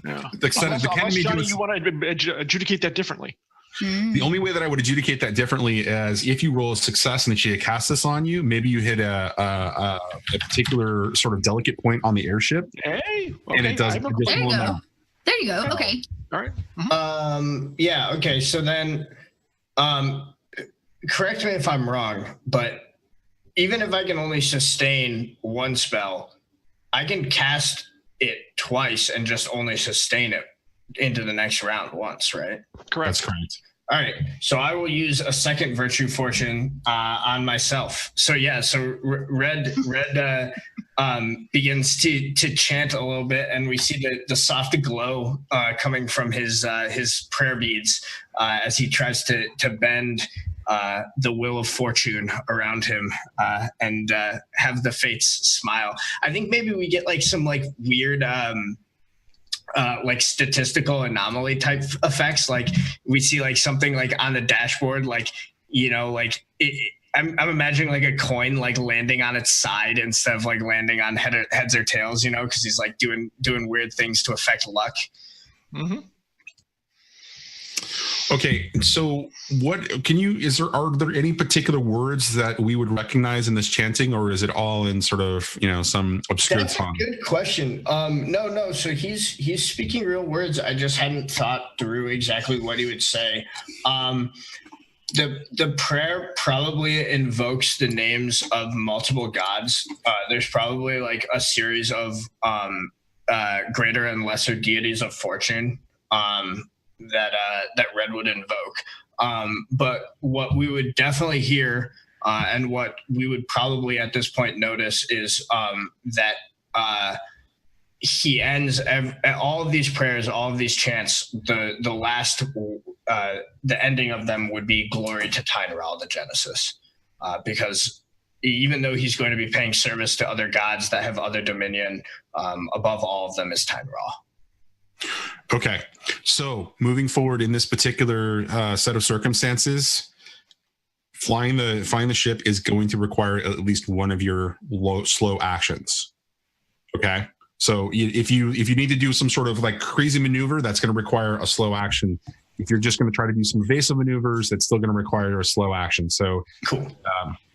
Yeah. The cannon Johnny, you want to adjudicate that differently. The only way that I would adjudicate that differently is if you roll a success and she casts this on you, maybe you hit a particular sort of delicate point on the airship. Hey, okay, and it does There you go. There you go. Okay. All right. Yeah. Okay. So then, correct me if I'm wrong, but even if I can only sustain one spell, I can cast it twice and just only sustain it into the next round once, right? Correct. That's correct. All right. So I will use a second virtue fortune on myself. So yeah. So Red begins to chant a little bit, and we see the soft glow coming from his prayer beads as he tries to bend the wheel of fortune around him and have the fates smile. I think maybe we get like some like weird like statistical anomaly type effects. Like we see like something like on the dashboard, like, you know, like I'm imagining like a coin like landing on its side instead of like landing on heads or tails, you know, because he's like doing weird things to affect luck. Mm-hmm. Okay, so are there any particular words that we would recognize in this chanting, or is it all in sort of, you know, some obscure That's tongue? a good question. No. So he's speaking real words. I just hadn't thought through exactly what he would say. The prayer probably invokes the names of multiple gods. There's probably like a series of greater and lesser deities of fortune that Red would invoke. But what we would definitely hear and what we would probably at this point notice is that he ends all of these prayers, all of these chants. The last, the ending of them would be glory to Tyneral, the Genesis, because even though he's going to be paying service to other gods that have other dominion, above all of them is Tyneral. Okay, so moving forward in this particular set of circumstances, flying the ship is going to require at least one of your slow actions. Okay, so if you need to do some sort of like crazy maneuver, that's going to require a slow action. If you're just going to try to do some evasive maneuvers, that's still going to require a slow action. So cool.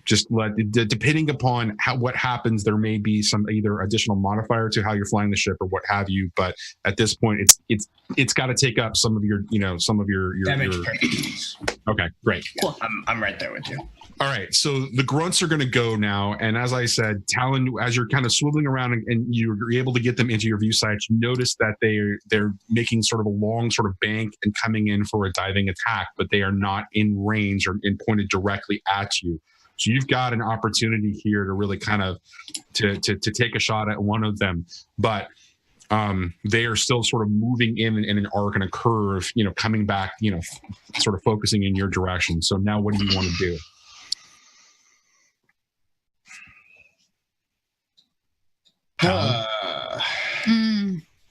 Just depending upon what happens, there may be some either additional modifier to how you're flying the ship or what have you. But at this point, it's got to take up some of your That makes perfect sense. Okay, great. Cool. I'm right there with you. All right, so the grunts are going to go now, and as I said, Talon, as you're kind of swiveling around and you're able to get them into your view sight, you notice that they're making sort of a long sort of bank and coming in for a diving attack, but they are not in range or pointed directly at you. So you've got an opportunity here to really kind of to take a shot at one of them, but they are still sort of moving in an arc and a curve, you know, coming back, you know, sort of focusing in your direction. So now what do you want to do?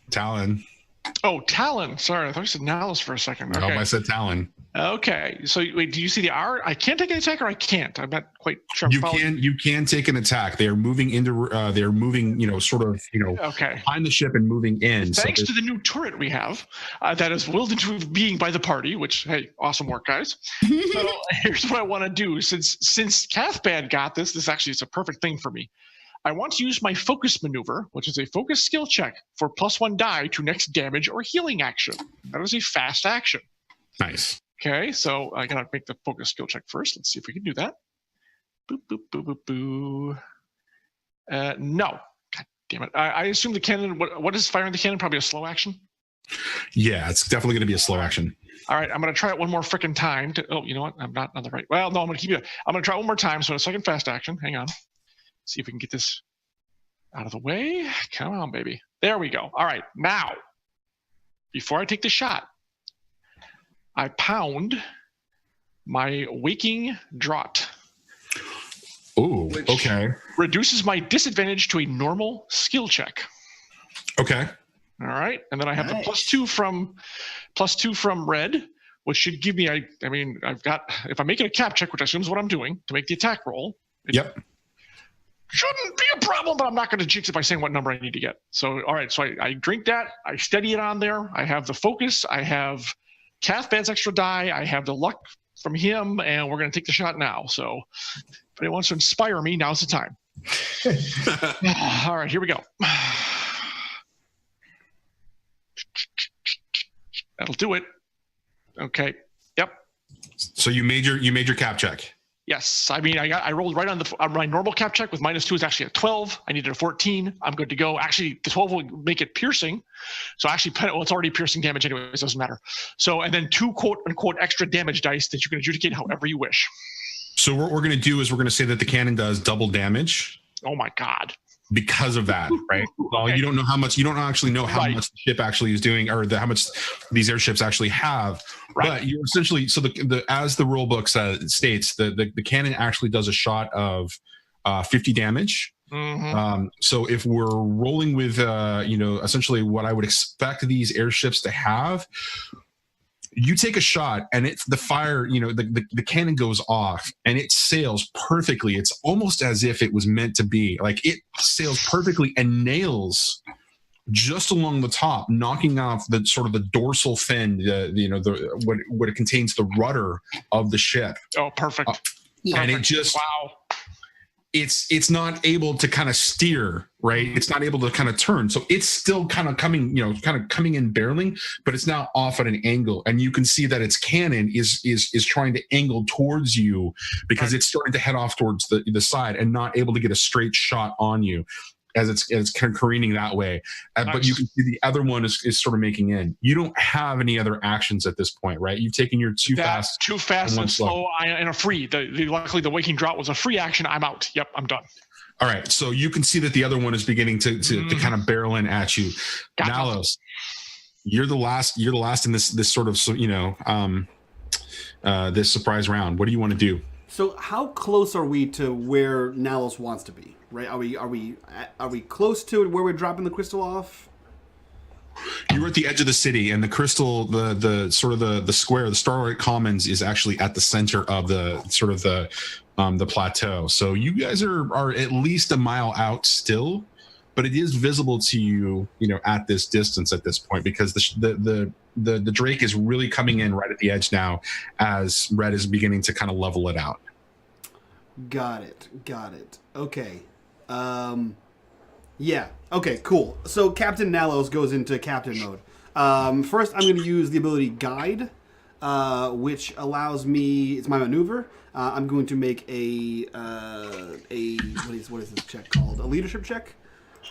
Talon. Oh, Talon. Sorry, I thought you said Nalus for a second. I hope Okay. I said Talon. Okay. So wait, do you see the R? I can't take an attack, or I can't. I'm not quite sure. You can take an attack. They are moving into. They're moving. You know, sort of. You know. Okay. Behind the ship and moving in. Thanks to the new turret we have, that is willed into being by the party. Which, hey, awesome work, guys. So here's what I want to do. Since Cathbad got this actually is a perfect thing for me. I want to use my focus maneuver, which is a focus skill check for +1 die to next damage or healing action. That is a fast action. Nice. Okay, so I gotta make the focus skill check first. Let's see if we can do that. Boop, boop, boop, boop, boo. No. God damn it. I assume the cannon, what is firing the cannon? Probably a slow action? Yeah, it's definitely going to be a slow action. All right, I'm going to try it one more freaking time. Oh, you know what? I'm not on the right. Well, no, I'm going to keep it. I'm going to try it one more time. So a second fast action. Hang on. See if we can get this out of the way. Come on, baby. There we go. All right, now, before I take the shot, I pound my waking draught. Oh, okay. Reduces my disadvantage to a normal skill check. Okay. All right, and then I have Nice. the +2 from red, which should give me. I mean, I've got. If I'm making a cap check, which I assume is what I'm doing to make the attack roll. Yep. Shouldn't be a problem, but I'm not going to jinx it by saying what number I need to get. So, all right, so I drink that. I steady it on there. I have the focus. I have Cathbad's extra die. I have the luck from him, and we're going to take the shot now. So, if anyone wants to inspire me, now's the time. All right, here we go. That'll do it. Okay. Yep. So you made your cap check. Yes. I mean, I rolled right on my normal cap check with -2 is actually a 12. I needed a 14. I'm good to go. Actually, the 12 will make it piercing. So actually, well, it's already piercing damage anyways. It doesn't matter. So, and then 2 quote unquote extra damage dice that you can adjudicate however you wish. So what we're going to do is we're going to say that the cannon does double damage Oh my God. because of that, right? Well, you don't know how much. You don't actually know how Right. much the ship actually is doing, or how much these airships actually have. Right. But you're essentially as the rule book states, the cannon actually does a shot of 50 damage. Mm-hmm. So if we're rolling with essentially what I would expect these airships to have, you take a shot and it's the fire, the cannon goes off and it sails perfectly. It's almost as if it was meant to be. Like it sails perfectly and nails just along the top, knocking off the sort of the dorsal fin, what it contains, the rudder of the ship. Oh, perfect. And it just wow. it's not able to kind of steer, right? It's not able to kind of turn. So it's still kind of coming in barreling, but it's now off at an angle. And you can see that its cannon is trying to angle towards you because it's starting to head off towards the side and not able to get a straight shot on you as it's kind of careening that way. But you can see the other one is sort of making in. You don't have any other actions at this point, right? You've taken your too fast and slow and a free. Luckily, the waking draught was a free action. I'm out. Yep, I'm done. All right, so you can see that the other one is beginning to kind of barrel in at you. Gotcha. Nalos, you're the last in this sort of this surprise round. What do you want to do? So how close are we to where Nalos wants to be? Right? Are we close to it where we're dropping the crystal off? You're at the edge of the city, and the crystal, the sort of the square, the Starlight Commons is actually at the center of the sort of the plateau. So you guys are at least a mile out still, but it is visible to you, at this distance at this point, because the Drake is really coming in right at the edge now as Red is beginning to kind of level it out. Got it. Okay. Yeah. Okay, cool. So Captain Nalos goes into captain mode. First, I'm going to use the ability Guide, which allows me, it's my maneuver. I'm going to make a what is this check called? A leadership check.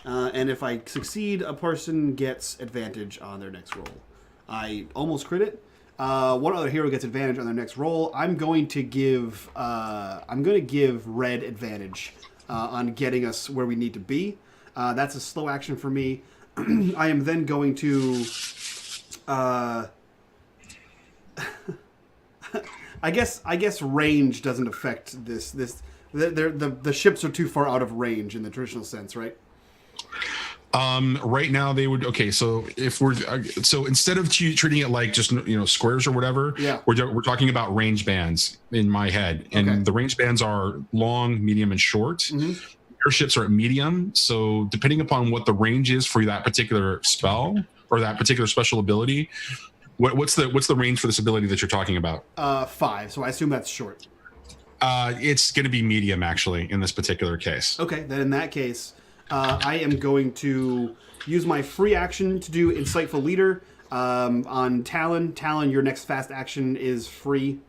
And if I succeed, a person gets advantage on their next roll. I almost crit it. One other hero gets advantage on their next roll. I'm going to give Red advantage on getting us where we need to be. That's a slow action for me. I am then going to. I guess range doesn't affect this. The ships are too far out of range in the traditional sense, right? Right now they would. Okay, so if we're instead of treating it like just squares or whatever, yeah, we're talking about range bands in my head, and the range bands are long, medium, and short. Mm-hmm. Airships are at medium, so depending upon what the range is for that particular spell or that particular special ability, what's the range for this ability that you're talking about? 5. So I assume that's short. It's going to be medium actually in this particular case. Okay, then in that case. I am going to use my free action to do Insightful Leader on Talon. Talon, your next fast action is free.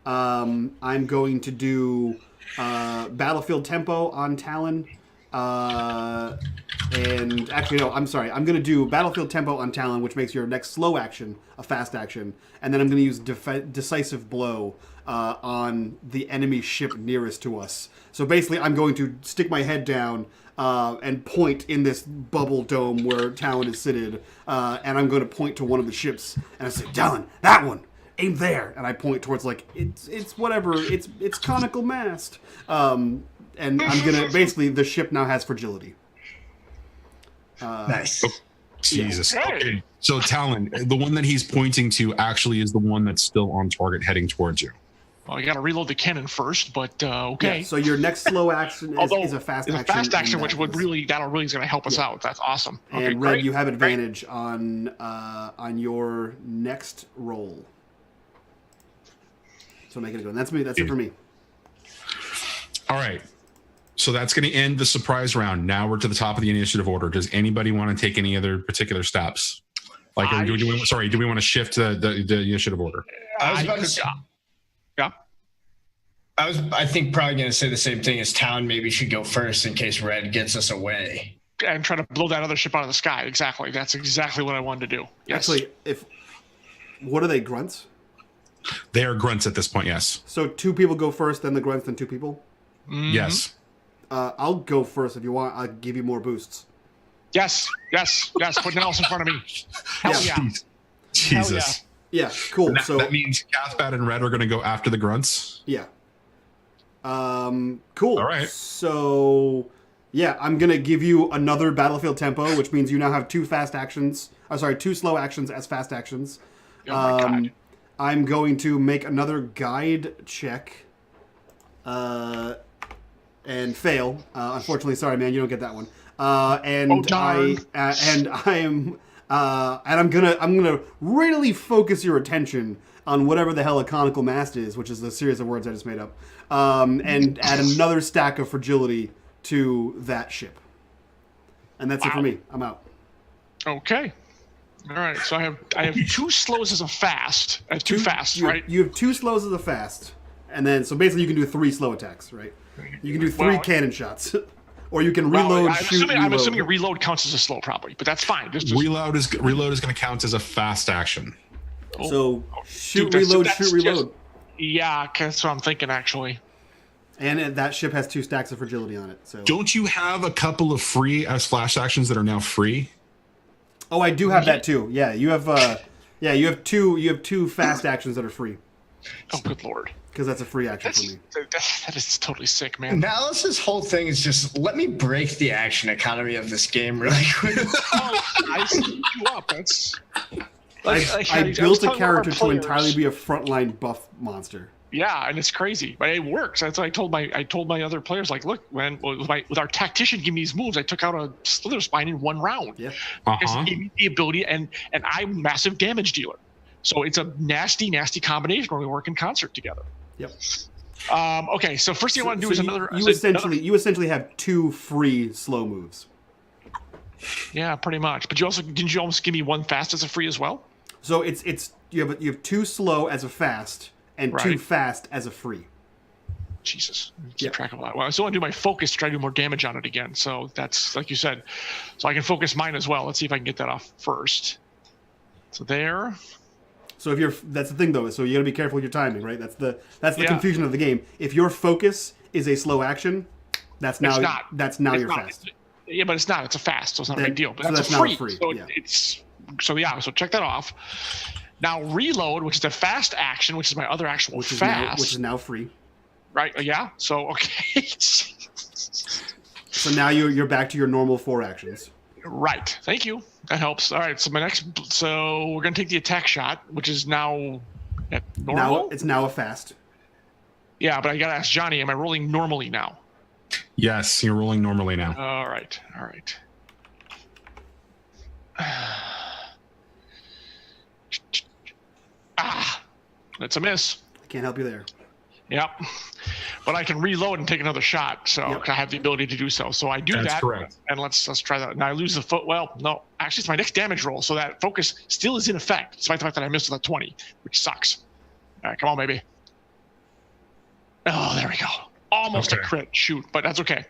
I'm going to do Battlefield Tempo on Talon. And actually, no, I'm sorry. I'm going to do Battlefield Tempo on Talon, which makes your next slow action a fast action. And then I'm going to use Decisive Blow on the enemy ship nearest to us. So basically, I'm going to stick my head down and point in this bubble dome where Talon is seated. And I'm going to point to one of the ships. And I say, Talon, that one! Aim there! And I point towards, like, it's whatever. It's conical mast. And I'm going to... Basically, the ship now has fragility. Nice. Oh, Jesus. Yeah. Okay. So Talon, the one that he's pointing to actually is the one that's still on target heading towards you. Well, you got to reload the cannon first, but okay. Yeah, so your next slow action is a fast action. It's a fast action, which that'll really is going to help us out. That's awesome. And Okay, Red, great. you have advantage on your next roll. So make it a go. And that's me. That's it for me. All right. So that's going to end the surprise round. Now we're to the top of the initiative order. Does anybody want to take any other particular steps? Like, do we want to shift the initiative order? I was about to say, Yeah. I think probably going to say the same thing as Town. Maybe should go first in case Red gets us away. And try to blow that other ship out of the sky. Exactly. That's exactly what I wanted to do. Yes. Actually, what are they, grunts? They are grunts at this point, yes. So 2 people go first, then the grunts, then 2 people? Mhm. Yes. I'll go first if you want. I'll give you more boosts. Yes. Put Nellis in front of me. Hell yeah. Jesus. Yeah, cool. And So that means Cathbat and Red are going to go after the grunts. yeah. Cool. All right. So yeah, I'm gonna give you another Battlefield Tempo, which means you now have 2 fast actions. 2 slow actions as fast actions. Oh my God. I'm going to make another guide check. And fail. Unfortunately, sorry, man, you don't get that one. And darn. I'm gonna really focus your attention on whatever the hell a conical mast is, which is the series of words I just made up, and add another stack of fragility to that ship. And that's it for me. I'm out. Okay. All right. So I have 2 slows as a fast. I have 2 fasts, right? You have 2 slows as a fast, and then so basically you can do 3 slow attacks, right? You can do 3 cannon shots, or you can reload, I'm assuming reload counts as a slow, probably, but that's fine. Reload is going to count as a fast action. So shoot, Dude, reload, that's shoot, reload. Yeah, that's what I'm thinking, actually. And that ship has 2 stacks of fragility on it. So Don't you have a couple of free as flash actions that are now free? oh, I do have that too. Yeah, you have you have 2 fast actions that are free Oh, good lord. because that's a free action for me. That is totally sick, man. Now this whole thing is just let me break the action economy of this game really quick. I set you up. That's... I built a character to entirely be a frontline buff monster. Yeah, and it's crazy, but it works. That's what I told my other players. Like, look, with our tactician giving me these moves, I took out a slither spine in 1 round. Yeah. Because it gave me the ability, and I'm a massive damage dealer, so it's a nasty combination when we work in concert together. Yep. Okay, so first thing I want to do is another. You essentially have 2 free slow moves. Yeah, pretty much. But didn't you almost give me 1 fast as a free as well? So you have 2 slow as a fast and 2 fast as a free. Jesus, keep track of that. Well, I still want to do my focus to try to do more damage on it again. So that's like you said. So I can focus mine as well. Let's see if I can get that off first. So there. So that's the thing though. So you got to be careful with your timing, right? That's the confusion of the game. If your focus is a slow action, that's now your fast. Yeah, but it's not. It's a fast, so it's not a big deal. But so that's now free. a free. So yeah. So check that off. Now reload, which is the fast action, which is my other actual fast, which is now free. Right? Yeah. So okay. So now you're back to your normal 4 actions. Right. Thank you. That helps. All right. So we're gonna take the attack shot, which is now at normal. It's now a fast. Yeah, but I gotta ask Johnny, am I rolling normally now? Yes, you're rolling normally now. All right. That's a miss. I can't help you there. Yep. But I can reload and take another shot, so Yep. I have the ability to do so. So I do That's that. correct. And let's try that. Now I lose the foot. Well, no, actually it's my next damage roll, so that focus still is in effect, despite the fact that I missed with a 20, which sucks. All right, come on, baby. Oh, there we go. Almost a crit. Shoot, but that's okay.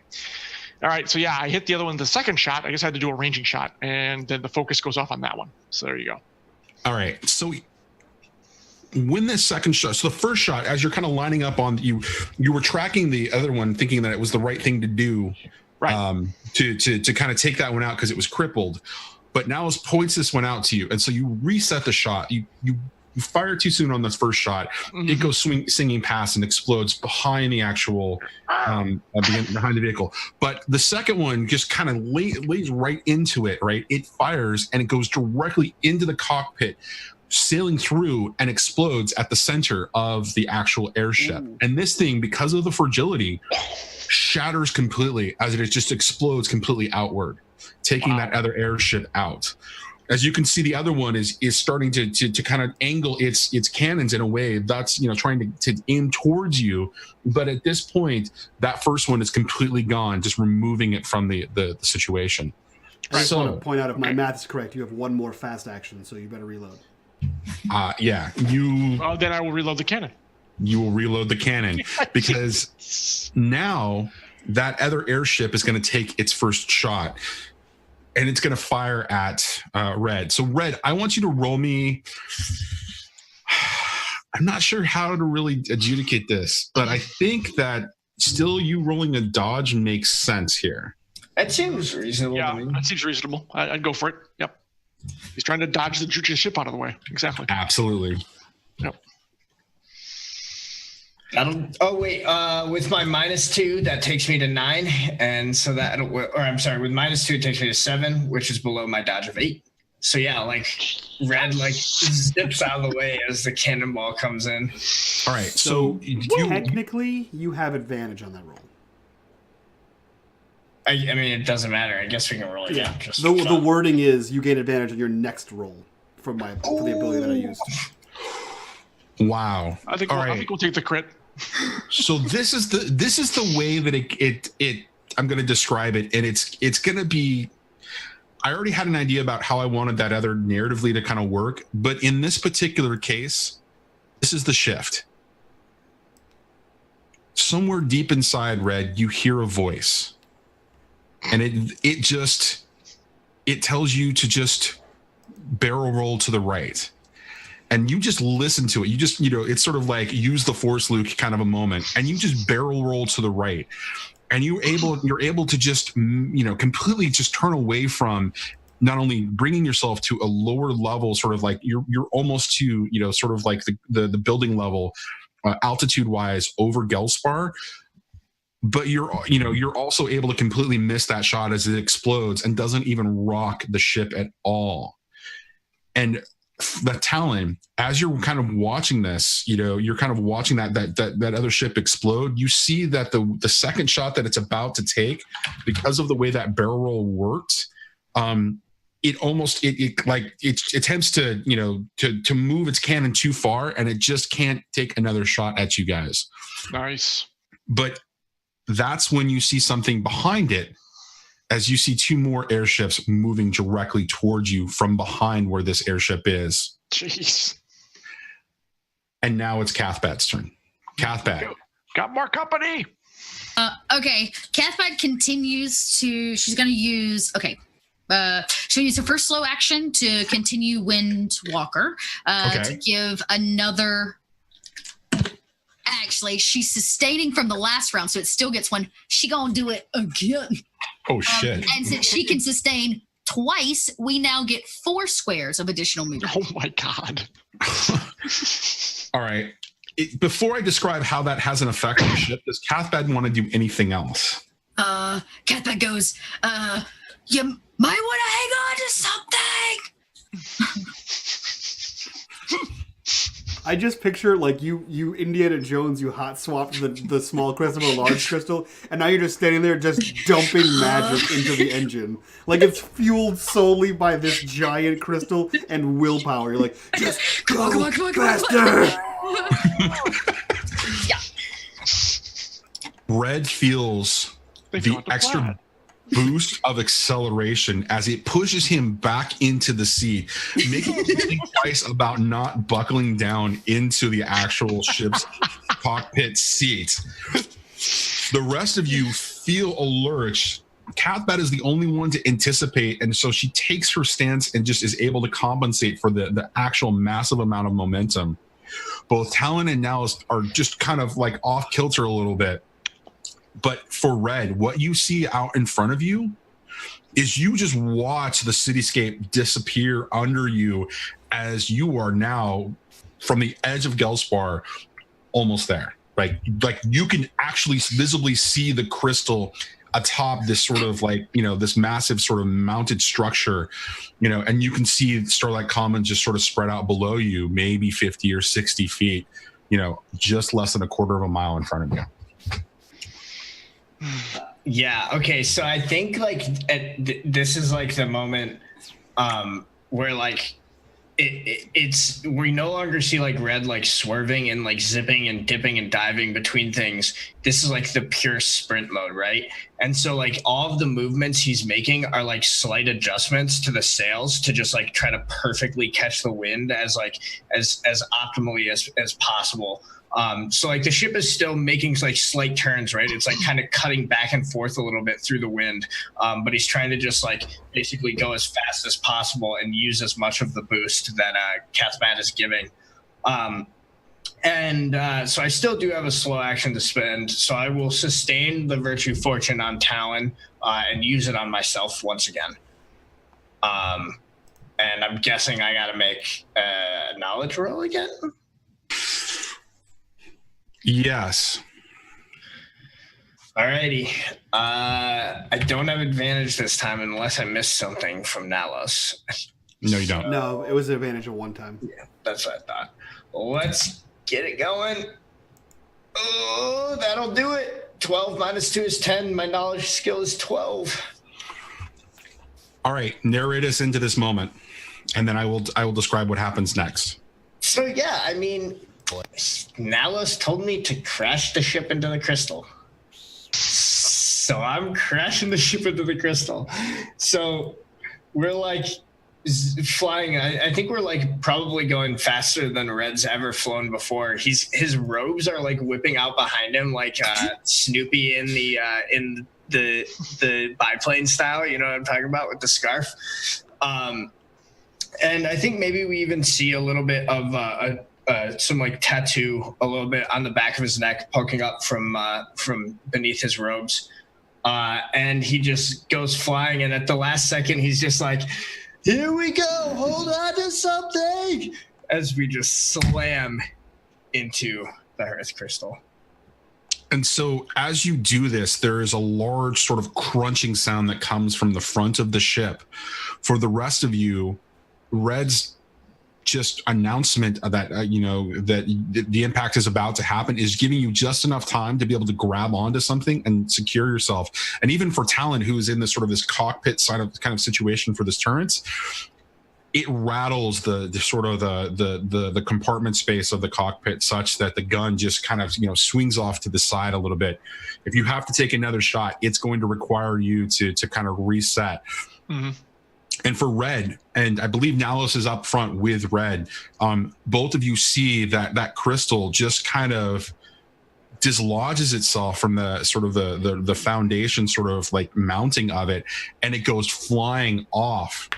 All right, so yeah, I hit the other one the second shot. I guess I had to do a ranging shot, and then the focus goes off on that one. So there you go. All right, so when this second shot, so the first shot, as you're kind of lining up on you were tracking the other one, thinking that it was the right thing to do, Right. To kind of take that one out because it was crippled. But now as points this one out to you, and so you reset the shot. You fire too soon on the first shot. It goes singing past and explodes behind the actual behind the vehicle. But the second one just kind of lays right into it. Right, it fires and it goes directly into the cockpit, sailing through and explodes at the center of the actual airship. Ooh. And this thing, because of the fragility, shatters completely as it just explodes completely outward, taking that other airship out. As you can see, the other one is starting to kind of angle its cannons in a way that's, trying to aim towards you. But at this point, that first one is completely gone, just removing it from the situation. I just want to point out, if my math is correct, you have one more fast action, so you better reload. Yeah. Then I will reload the cannon. You will reload the cannon because now that other airship is going to take its first shot. And it's going to fire at Red. So, Red, I want you to roll me. I'm not sure how to really adjudicate this, but I think that still you rolling a dodge makes sense here. That seems reasonable. Yeah, that seems reasonable. I'd go for it. Yep. He's trying to dodge the ship out of the way. Exactly. Absolutely. Yep. With my -2, that takes me to 9, and so with -2 it takes me to 7, which is below my dodge of 8. So yeah, Red zips out of the way as the cannonball comes in. All right, so technically you have advantage on that roll. I mean, it doesn't matter. I guess we can roll it. Yeah. The wording is you gain advantage on your next roll for the ability that I used. Wow. I think we'll take the crit. So this is the way that it I'm going to describe it, and it's going to be. I already had an idea about how I wanted that other narratively to kind of work, but in this particular case, this is the shift. Somewhere deep inside, Red, you hear a voice, and it tells you to just barrel roll to the right. And you just listen to it. You just, it's sort of like use the force, Luke, kind of a moment. And you just barrel roll to the right. And you're able to just, completely just turn away from not only bringing yourself to a lower level, sort of like you're almost to, sort of like the building level, altitude wise over Gelspar. But you're also able to completely miss that shot as it explodes and doesn't even rock the ship at all. And the Talon, as you're kind of watching this, you're kind of watching that other ship explode. You see that the second shot that it's about to take, because of the way that barrel roll worked, it attempts to move its cannon too far, and it just can't take another shot at you guys. Nice. But that's when you see something behind it, as you see two more airships moving directly towards you from behind where this airship is. Jeez. And now it's Cathbat's turn. Cathbat. Got more company. Okay. Cathbat continues to, she's going to use, she'll use her first slow action to continue Wind Walker, to give another. Actually, she's sustaining from the last round, so it still gets one. She gonna do it again. Oh, shit. And since she can sustain twice, we now get 4 squares of additional movement. Oh, my God. All right. Before I describe how that has an effect on the ship, does Cathbad want to do anything else? Cathbad goes, you might want to hang on to something. I just picture you Indiana Jones, you hot swapped the small crystal with a large crystal, and now you're just standing there just dumping magic into the engine. Like it's fueled solely by this giant crystal and willpower. You're like, just go faster! Yeah. Red feels the extra boost of acceleration as it pushes him back into the seat, making him think twice about not buckling down into the actual ship's cockpit seat. The rest of you feel a lurch Cathbat is the only one to anticipate, and so she takes her stance and just is able to compensate for the actual massive amount of momentum. Both Talon and Nals are just kind of like off kilter a little bit. But for Red, what you see out in front of you is you just watch the cityscape disappear under you as you are now from the edge of Gelspar almost there. Like you can actually visibly see the crystal atop this sort of like, this massive sort of mounted structure, and you can see Starlight Commons just sort of spread out below you, maybe 50 or 60 feet, just less than a quarter of a mile in front of you. Yeah. Okay. So I think like this is like the moment where like it's we no longer see like Red like swerving and like zipping and dipping and diving between things. This is like the pure sprint mode, right? And so like all of the movements he's making are like slight adjustments to the sails to just like try to perfectly catch the wind as optimally as possible. So like the ship is still making like slight turns, right? It's like kind of cutting back and forth a little bit through the wind. But he's trying to just like basically go as fast as possible and use as much of the boost that Cathbat is giving. So I still do have a slow action to spend. So I will sustain the Virtue Fortune on Talon and use it on myself once again. And I'm guessing I got to make a knowledge roll again. Yes. Alrighty. I don't have advantage this time unless I missed something from Nalos. No, you don't. No, it was an advantage of one time. Yeah, that's what I thought. Let's get it going. Oh, that'll do it. 12 minus 2 is 10. My knowledge skill is 12. All right, narrate us into this moment, and then I will describe what happens next. So yeah, I mean, Nalos told me to crash the ship into the crystal. So I'm crashing the ship into the crystal. So we're like flying. I think we're like probably going faster than Red's ever flown before. His robes are like whipping out behind him like Snoopy in the biplane style. You know what I'm talking about with the scarf. And I think maybe we even see a little bit of some like tattoo a little bit on the back of his neck poking up from beneath his robes. And he just goes flying. And at the last second, he's just like, here we go. Hold on to something. As we just slam into the Hearth crystal. And so as you do this, there is a large sort of crunching sound that comes from the front of the ship. For the rest of you, Red's just announcement of that, that the impact is about to happen is giving you just enough time to be able to grab onto something and secure yourself. And even for Talon, who is in this sort of this cockpit side of kind of situation for this turret, it rattles the sort of the compartment space of the cockpit such that the gun just kind of swings off to the side a little bit. If you have to take another shot, it's going to require you to kind of reset. Mm-hmm. And for Red, and I believe Nalos is up front with Red, both of you see that crystal just kind of dislodges itself from the sort of the foundation sort of like mounting of it, and it goes flying off.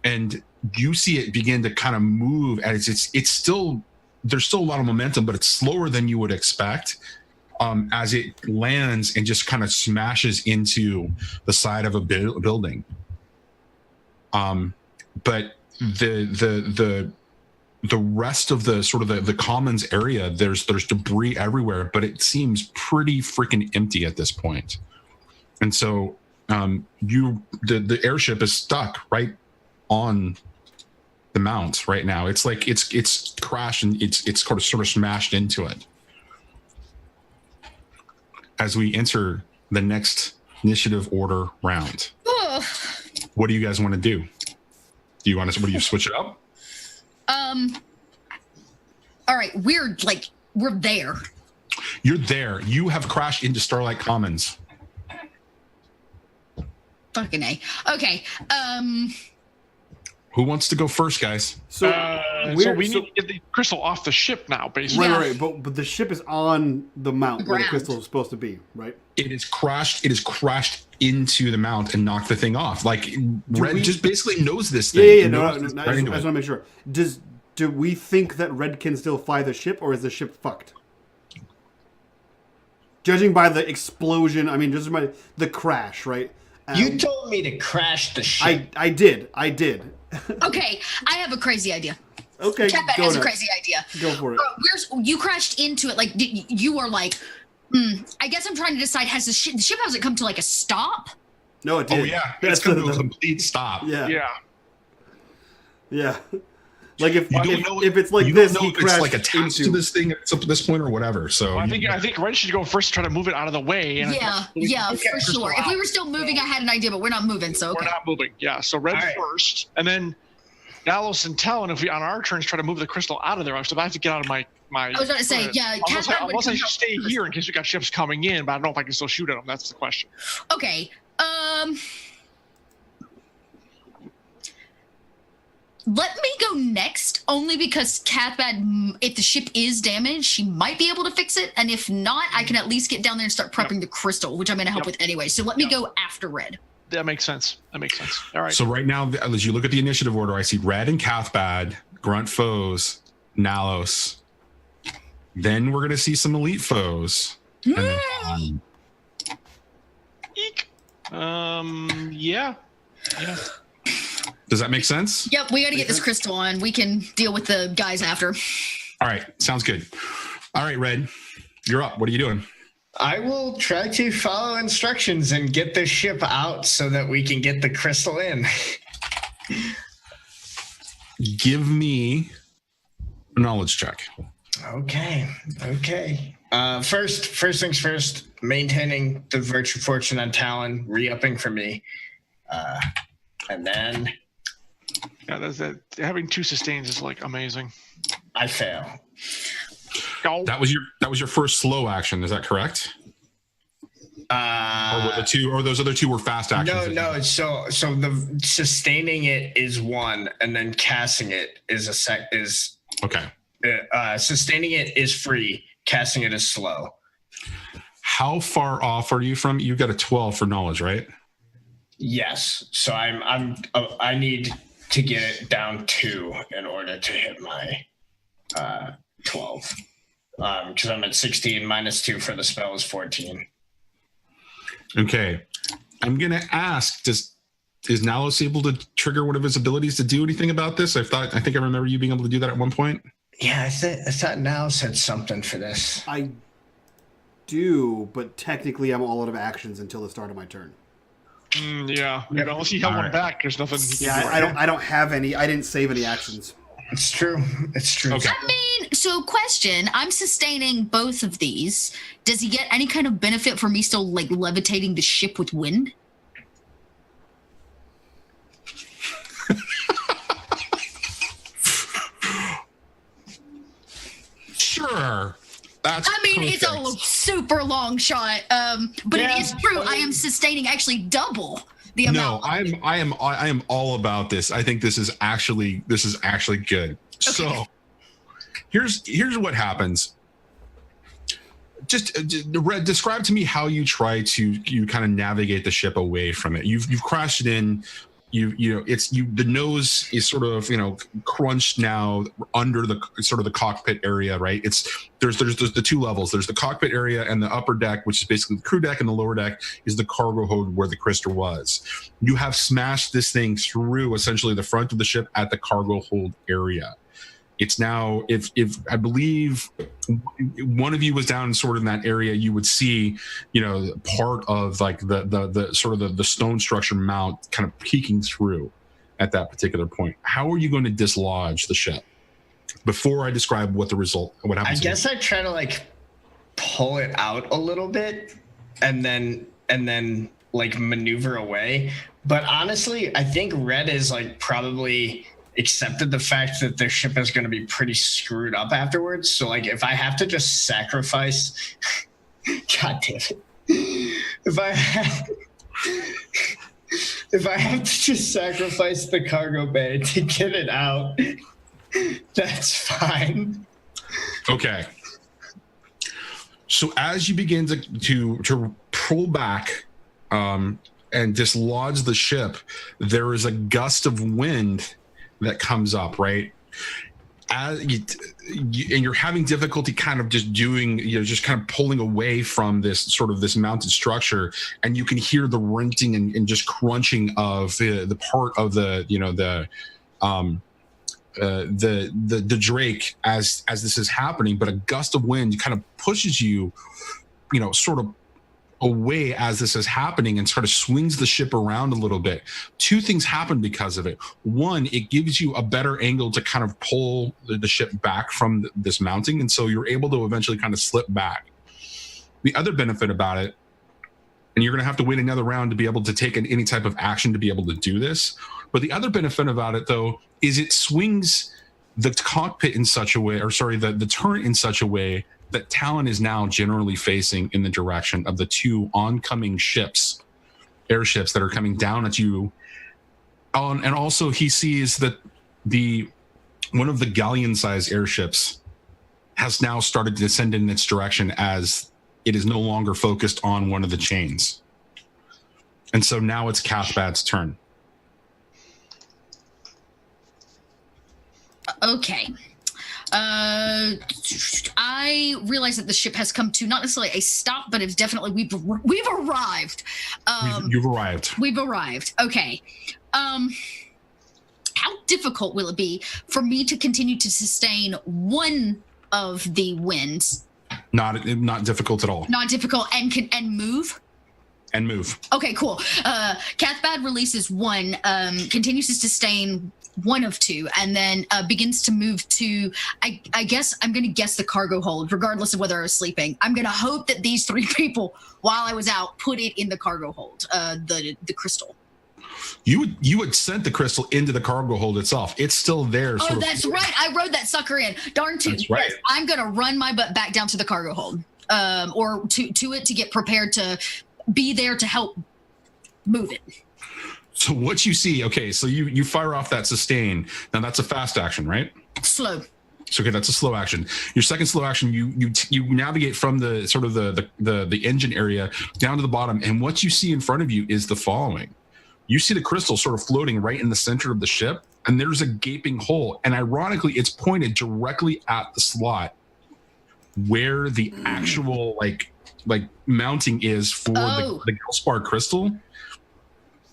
And you see it begin to kind of move, and it's still, there's still a lot of momentum, but it's slower than you would expect. As it lands and just kind of smashes into the side of a building. But the rest of the sort of the commons area, there's debris everywhere, but it seems pretty freaking empty at this point. And so the airship is stuck right on the mount right now. It's like it's crashed and it's sort of smashed into it. As we enter the next initiative order round. What do you guys want to do? What do you switch it up? All right, we're there. You're there. You have crashed into Starlight Commons. Fucking A. Okay. Who wants to go first, guys? So, so we need to get the crystal off the ship now, basically. right. But the ship is on the mount where the Ground. crystal is supposed to be, right? It is crashed into the mount and knocked the thing off. Like Red just basically knows this thing. Yeah. He No, knows I this just right into want it. to make sure. Do we think that Red can still fly the ship, or is the ship fucked? Judging by the explosion, I mean, judging by the crash, right? You told me to crash the ship. I did. Okay, I have a crazy idea. Okay, Catbat go has a nuts. crazy idea. Go for it. You crashed into it, like you are like. I guess I'm trying to decide. Has the ship hasn't come to like a stop? No, it did. Oh yeah, That's it's come to the- a complete stop. Yeah. Yeah. Like if You don't know if it's like you this, don't know he if it's crashed like attached to into. this thing up to this point or whatever. So Well, I think Red should go first to try to move it out of the way. And Yeah, for sure. If we were still moving, I had an idea, but we're not moving, so okay. We're not moving. Yeah, so Red All right. first, and then Nalos and Talon, if we on our turns try to move the crystal out of there, so I have to get out of my. I was about to say, yeah, Catbat would Unless I come should out stay first. here in case we got ships coming in, but I don't know if I can still shoot at them. That's the question. Okay. Let me go next, only because Catbat, if the ship is damaged, she might be able to fix it, and if not, I can at least get down there and start prepping the crystal, which I'm going to help with anyway. So let me go after Red. That makes sense. All right. So right now, as you look at the initiative order, I see Red and Cathbad, Grunt foes, Nalos. Then we're going to see some elite foes. And then, Eek. Yeah. does that make sense? Yep, we got to get this crystal on. We can deal with the guys after. All right, sounds good. All right, Red, you're up. What are you doing? I will try to follow instructions and get the ship out so that we can get the crystal in. Give me a knowledge check. Okay. First things first, maintaining the virtue fortune on Talon, re-upping for me. And then Yeah, having 2 sustains is like amazing. I fail. Oh, That was your first slow action. Is that correct? Or were the two, or those other two were fast actions? No. So the sustaining it is 1, and then casting it is Okay. Sustaining it is free. Casting it is slow. How far off are you from? You got a 12 for knowledge, right? Yes. So I need to get it down 2 in order to hit my 12. Because I'm at 16 minus 2 for the spell is 14. Okay. I'm gonna ask, is Nalos able to trigger one of his abilities to do anything about this? I think I remember you being able to do that at one point. Yeah, I thought Nals had something for this. I do, but technically I'm all out of actions until the start of my turn. yeah. Unless he held one back, there's nothing. He can do. I don't have any. I didn't save any actions. It's true. Okay. I mean, so question, I'm sustaining both of these. Does he get any kind of benefit for me still like levitating the ship with wind? Sure. That's I mean, it's a perfect. super long shot, but Yeah. it is true. I am sustaining actually double the No, amount. I am all about this. I think this is actually good. So here's what happens. Just Red, describe to me how you try to kind of navigate the ship away from it. You've crashed it in. The nose is sort of crunched now under the sort of the cockpit area, right? There's the 2 levels. There's the cockpit area and the upper deck, which is basically the crew deck, and the lower deck is the cargo hold where the crystal was. You have smashed this thing through essentially the front of the ship at the cargo hold area. It's now, if I believe one of you was down sort of in that area, you would see, part of like the sort of the stone structure mount kind of peeking through at that particular point. How are you going to dislodge the ship? Before I describe what happens. I guess I try to like pull it out a little bit and then like maneuver away. But honestly, I think Red is like probably accepted the fact that their ship is going to be pretty screwed up afterwards. So like if I have to just sacrifice God damn it. if I have to just sacrifice the cargo bay to get it out, that's fine. Okay. So as you begin to pull back and dislodge the ship, there is a gust of wind that comes up, right? And you're having difficulty kind of just doing, just kind of pulling away from this mounted structure, and you can hear the renting and just crunching of the part of the drake as this is happening. But a gust of wind kind of pushes you, sort of away as this is happening, and sort of swings the ship around a little bit. Two things happen because of it. One, it gives you a better angle to kind of pull the ship back from this mounting, and so you're able to eventually kind of slip back. The other benefit about it, and you're going to have to wait another round to be able to take any type of action to be able to do this, but the other benefit about it, though, is it swings the cockpit in such a way, or sorry, the turret in such a way that Talon is now generally facing in the direction of the two oncoming airships that are coming down at you. And also he sees that one of the galleon-sized airships has now started to descend in its direction, as it is no longer focused on one of the chains. And so now it's Cathbad's turn. Okay. I realize that the ship has come to not necessarily a stop, but it's definitely we've arrived. You've arrived. We've arrived. Okay. How difficult will it be for me to continue to sustain one of the winds? Not difficult at all. Not difficult, and move. And move. Okay, cool. Cathbad releases one, continues to sustain one of two, and then begins to move to, I guess I'm going to guess the cargo hold, regardless of whether I was sleeping. I'm going to hope that these three people, while I was out, put it in the cargo hold, the crystal. You had sent the crystal into the cargo hold itself. It's still there. Oh, that's right. I rode that sucker in. Darn tootin'. That's right. Yes, I'm going to run my butt back down to the cargo hold, or to it, to get prepared to be there to help move it. So what you see, okay, so you fire off that sustain. Now that's a fast action, right? Slow. So okay, that's a slow action. Your second slow action, you navigate from the sort of the engine area down to the bottom, and what you see in front of you is the following. You see the crystal sort of floating right in the center of the ship, and there's a gaping hole, and ironically, it's pointed directly at the slot where the actual like mounting is for the Gelspar crystal.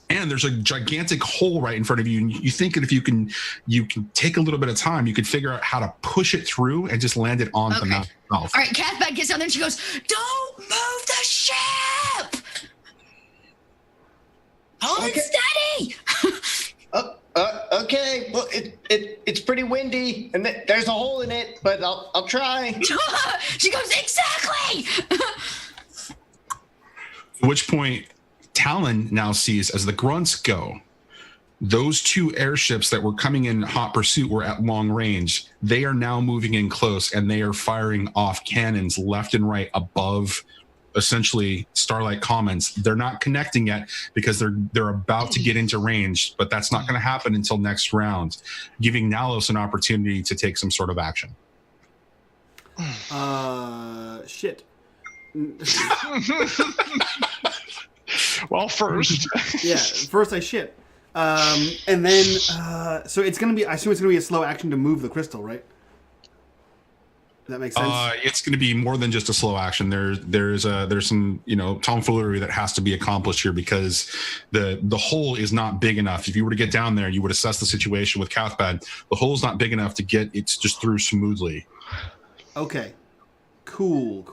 And there's a gigantic hole right in front of you. And you think that if you can take a little bit of time, you could figure out how to push it through and just land it on the mountain itself. All right, Cathbad gets down there and she goes, "Don't move the ship! Hold it steady!" Okay. Well, it's pretty windy, and there's a hole in it, but I'll try. She goes, "Exactly!" At which point, Talon now sees, as the grunts go, those two airships that were coming in hot pursuit were at long range. They are now moving in close, and they are firing off cannons left and right above, essentially, Starlight Commons. They're not connecting yet because they're about to get into range, but that's not going to happen until next round, giving Nalos an opportunity to take some sort of action. Shit. Well, first. Yeah, first I shit. And then, so it's going to be, I assume it's going to be a slow action to move the crystal, right? That makes sense? It's going to be more than just a slow action. There's some, tomfoolery that has to be accomplished here, because the hole is not big enough. If you were to get down there, you would assess the situation with Cathbad. The hole's not big enough to get it just through smoothly. Okay. Cool.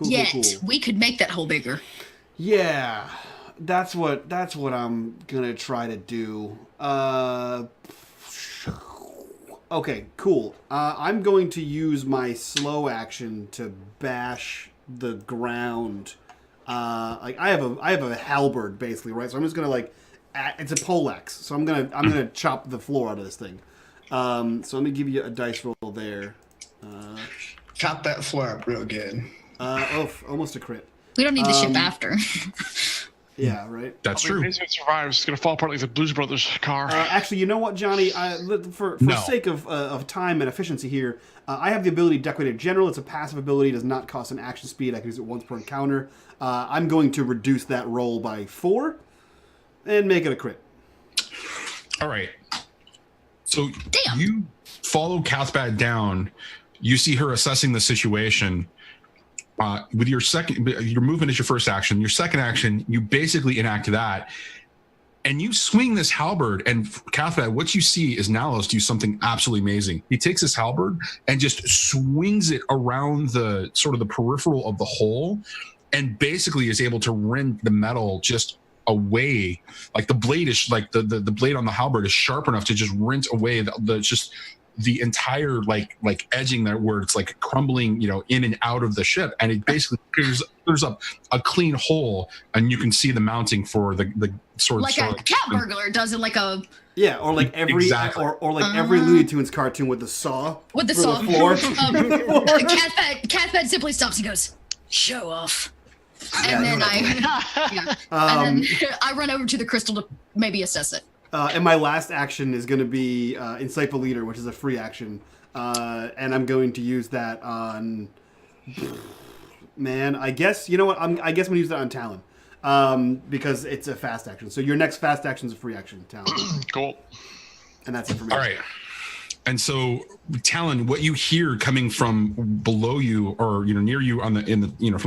We could make that hole bigger. Yeah. That's what I'm gonna try to do. Okay, cool. I'm going to use my slow action to bash the ground. I have a halberd basically, right? So I'm just gonna it's a poleaxe. So I'm gonna chop the floor out of this thing. So let me give you a dice roll there. Chop that floor up real good. Almost a crit. We don't need the ship after. Yeah, right. That's true. Amazing it survives. It's gonna fall apart like the Blues Brothers car. Actually, you know what, Johnny? For No. sake of time and efficiency here, I have the ability Decorated General. It's a passive ability. Does not cost an action speed. I can use it once per encounter. I'm going to reduce that roll by 4 and make it a crit. All right. So Damn. you follow Cathbad down. You see her assessing the situation. With your movement is your first action. Your second action, you basically enact that, and you swing this halberd. And Cathbad, what you see is Nalos do something absolutely amazing. He takes this halberd and just swings it around the sort of the peripheral of the hole, and basically is able to rend the metal just away. Like the blade is like the blade on the halberd is sharp enough to just rent away the entire like edging there, where it's like crumbling, in and out of the ship, and it basically clears up a clean hole, and you can see the mounting for the sort of like a cat burglar does in like a or like every Exactly. or like every Looney Tunes cartoon with the saw with the for saw. floor. Cathbad simply stops and goes, "Show off." And Yeah, then and then I run over to the crystal to maybe assess it. And my last action is going to be Insightful Leader, which is a free action. And I'm going to use that on... Man, I guess... You know what? I guess I'm going to use that on Talon. Because it's a fast action. So your next fast action is a free action, Talon. Cool. And that's it for me. All right. And so, Talon, what you hear coming from below you, or near you from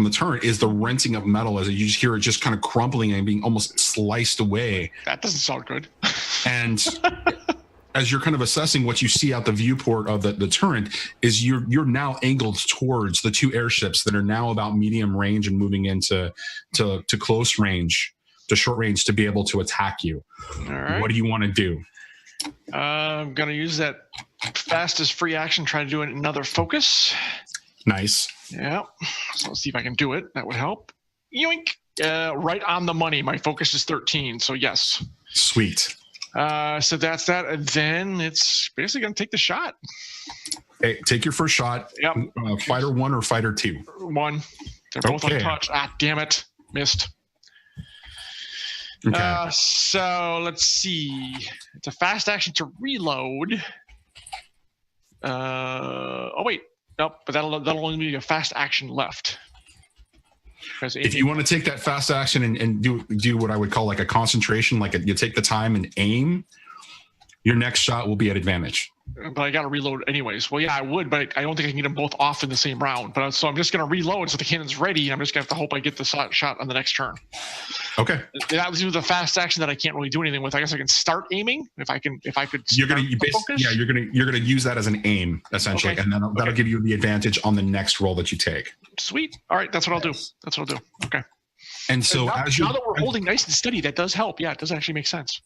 the turret, is the renting of metal. As you just hear it just kind of crumpling and being almost sliced away. That doesn't sound good. And as you're kind of assessing what you see out the viewport of the turret, is you're now angled towards the two airships that are now about medium range and moving into to close range, to short range, to be able to attack you. All right. What do you want to do? I'm gonna use that fastest free action. Try to do another focus. Nice. Yeah. So let's see if I can do it. That would help. Yoink. Right on the money. My focus is 13. So yes. Sweet. So that's that. And then it's basically gonna take the shot. Okay, take your first shot. Yep. Fighter 1 or Fighter 2? 1. They're both untouched. Damn it. Missed. Okay. So let's see. It's a fast action to reload. Oh wait, nope. But that'll only be a fast action left. If you want to take that fast action and do what I would call like a concentration, you take the time and aim, your next shot will be at advantage. But I got to reload anyways. Well, yeah, I would, but I don't think I can get them both off in the same round. But so I'm just going to reload so the cannon's ready, and I'm just going to have to hope I get the shot on the next turn. Okay. That was the fast action that I can't really do anything with. I guess I can start aiming if I could. You're gonna use that as an aim essentially, Okay. and that'll give you the advantage on the next roll that you take. Sweet. All right, that's what I'll do. That's what I'll do. Okay. And so now that we're holding nice and steady, that does help. Yeah, it does actually make sense.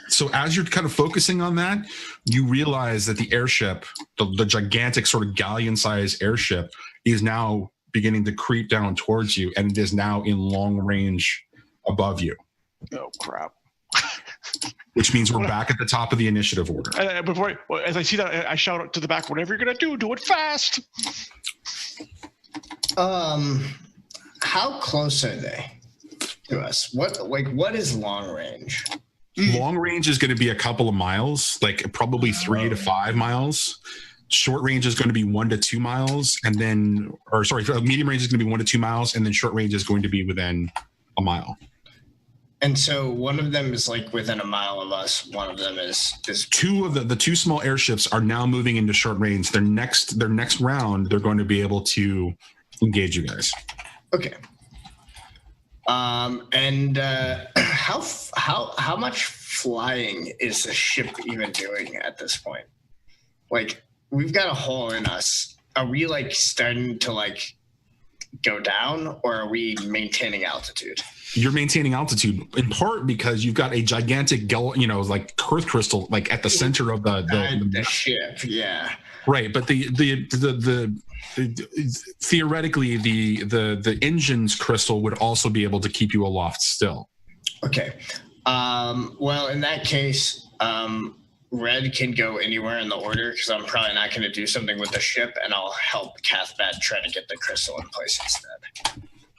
So as you're kind of focusing on that, you realize that the airship, the gigantic sort of galleon-sized airship, is now beginning to creep down towards you, and it is now in long range above you. Oh crap! Which means we're back at the top of the initiative order. As I see that, I shout out to the back, "Whatever you're gonna do it fast!" How close are they to us? What is long range? Long range is going to be a couple of miles, probably 3 to 5 miles. Short range is going to be 1 to 2 miles, medium range is going to be 1 to 2 miles, and then short range is going to be within a mile. And so one of them is within a mile of us. One of them is two of the two small airships are now moving into short range. Their next round, they're going to be able to engage you guys. Okay. And how much flying is the ship even doing at this point? We've got a hole in us. Are we starting to go down, or are we maintaining altitude? You're maintaining altitude in part because you've got a gigantic, hearth crystal at the center of the ship. Yeah. Right, but theoretically the engine's crystal would also be able to keep you aloft still. Okay. Well, in that case, Red can go anywhere in the order because I'm probably not going to do something with the ship, and I'll help Cathbad try to get the crystal in place instead.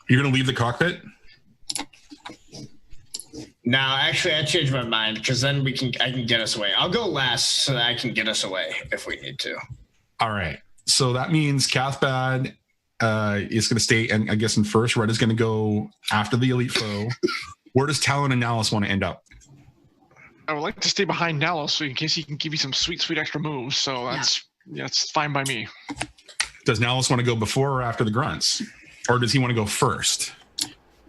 You're going to leave the cockpit? No, actually, I changed my mind because then I can get us away. I'll go last so that I can get us away if we need to. All right. So that means Cathbad is going to stay, and I guess in first. Red is going to go after the elite foe. Where does Talon and Nalus want to end up? I would like to stay behind Nalus so in case he can give you some sweet extra moves. So that's fine by me. Does Nalus want to go before or after the grunts? Or does he want to go first?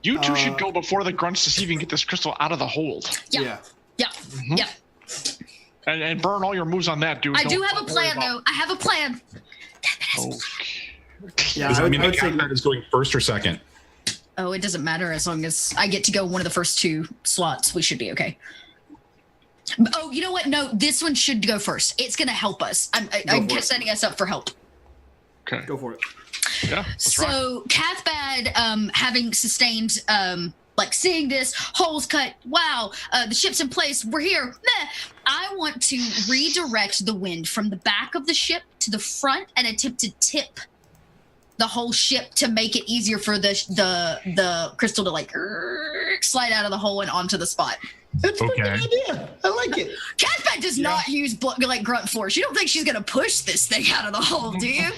You two should go before the grunts to see if you can get this crystal out of the hold. Yeah. And burn all your moves on that, dude. I do have a plan, though. I have a plan. Yeah, Does that mean I that would say Cathbad is going first or second? Oh, it doesn't matter as long as I get to go one of the first 2 slots. We should be okay. Oh, you know what? No, this one should go first. It's going to help us. I'm setting us up for help. Okay. go for it. Yeah. So, Cathbad, having sustained, seeing this, holes cut, wow, the ship's in place, we're here. Meh. I want to redirect the wind from the back of the ship to the front and attempt to tip the whole ship to make it easier for the crystal to slide out of the hole and onto the spot. That's a good idea. I like it. Cathbad does not use grunt force. You don't think she's gonna push this thing out of the hole, do you?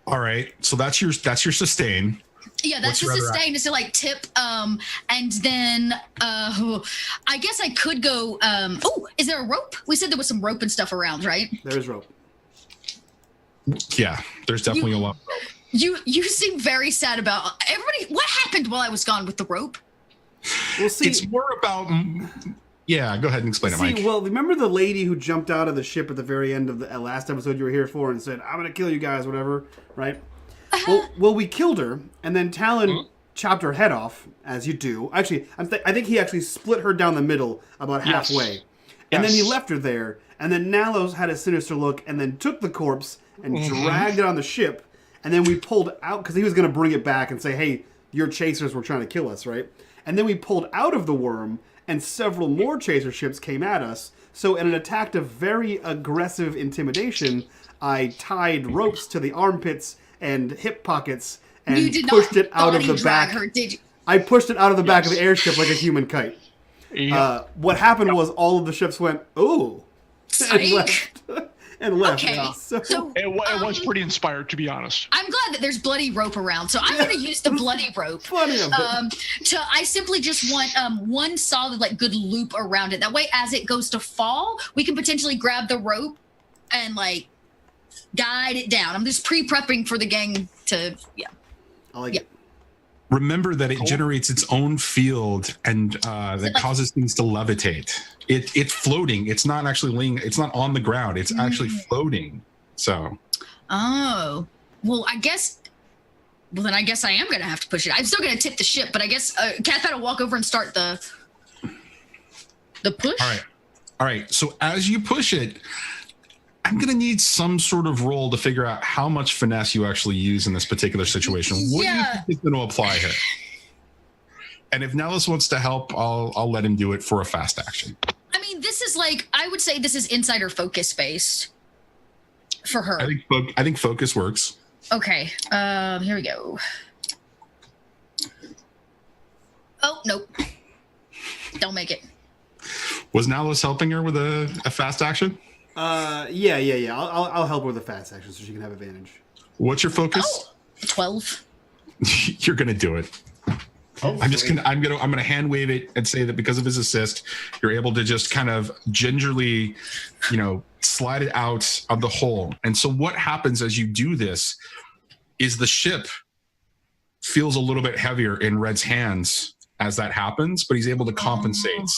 All right. So that's your sustain. Yeah, that's the sustain is to tip, and then I guess I could go. Is there a rope? We said there was some rope and stuff around, right? There is rope. Yeah, there's definitely a lot of rope. You seem very sad about everybody. What happened while I was gone with the rope? We'll see. It's more about. Yeah, go ahead and explain it, Mike. Well, remember the lady who jumped out of the ship at the very end of the last episode you were here for and said, "I'm going to kill you guys," whatever, right? Well, we killed her, and then Talon chopped her head off, as you do. Actually, I think he actually split her down the middle about halfway. And then he left her there, and then Nalos had a sinister look, and then took the corpse and dragged it on the ship, and then we pulled out, because he was going to bring it back and say, hey, your chasers were trying to kill us, right? And then we pulled out of the worm, and several more chaser ships came at us. So in an attack of very aggressive intimidation, I tied ropes to the armpits and hip pockets and pushed it out of the back. Her, did you? I pushed it out of the back of the airship like a human kite. Yeah. What happened was all of the ships went, ooh, and left. Okay. So It was pretty inspired, to be honest. I'm glad that there's bloody rope around. So I'm going to use the bloody rope. I simply just want one solid, good loop around it. That way, as it goes to fall, we can potentially grab the rope and guide it down. I'm just pre-prepping for the gang to, I like it. Remember that it generates its own field and that causes things to levitate. It's floating. It's not actually laying. It's not on the ground. It's actually floating. So. Oh, well, I guess. Well, then I guess I am going to have to push it. I'm still going to tip the ship, but I guess Cathbad will walk over and start the push. All right. So as you push it, I'm going to need some sort of roll to figure out how much finesse you actually use in this particular situation. What do you think is going to apply here? And if Nellis wants to help, I'll let him do it for a fast action. I mean, this is I would say this is insider focus based for her. I think focus works. Okay. Here we go. Oh, nope. Don't make it. Was Nellis helping her with a fast action? Yeah. I'll help her with a fast action so she can have advantage. What's your focus? 12. You're gonna do it. I'm gonna hand wave it and say that because of his assist, you're able to just kind of gingerly, slide it out of the hole. And so what happens as you do this is the ship feels a little bit heavier in Red's hands as that happens, but he's able to compensate.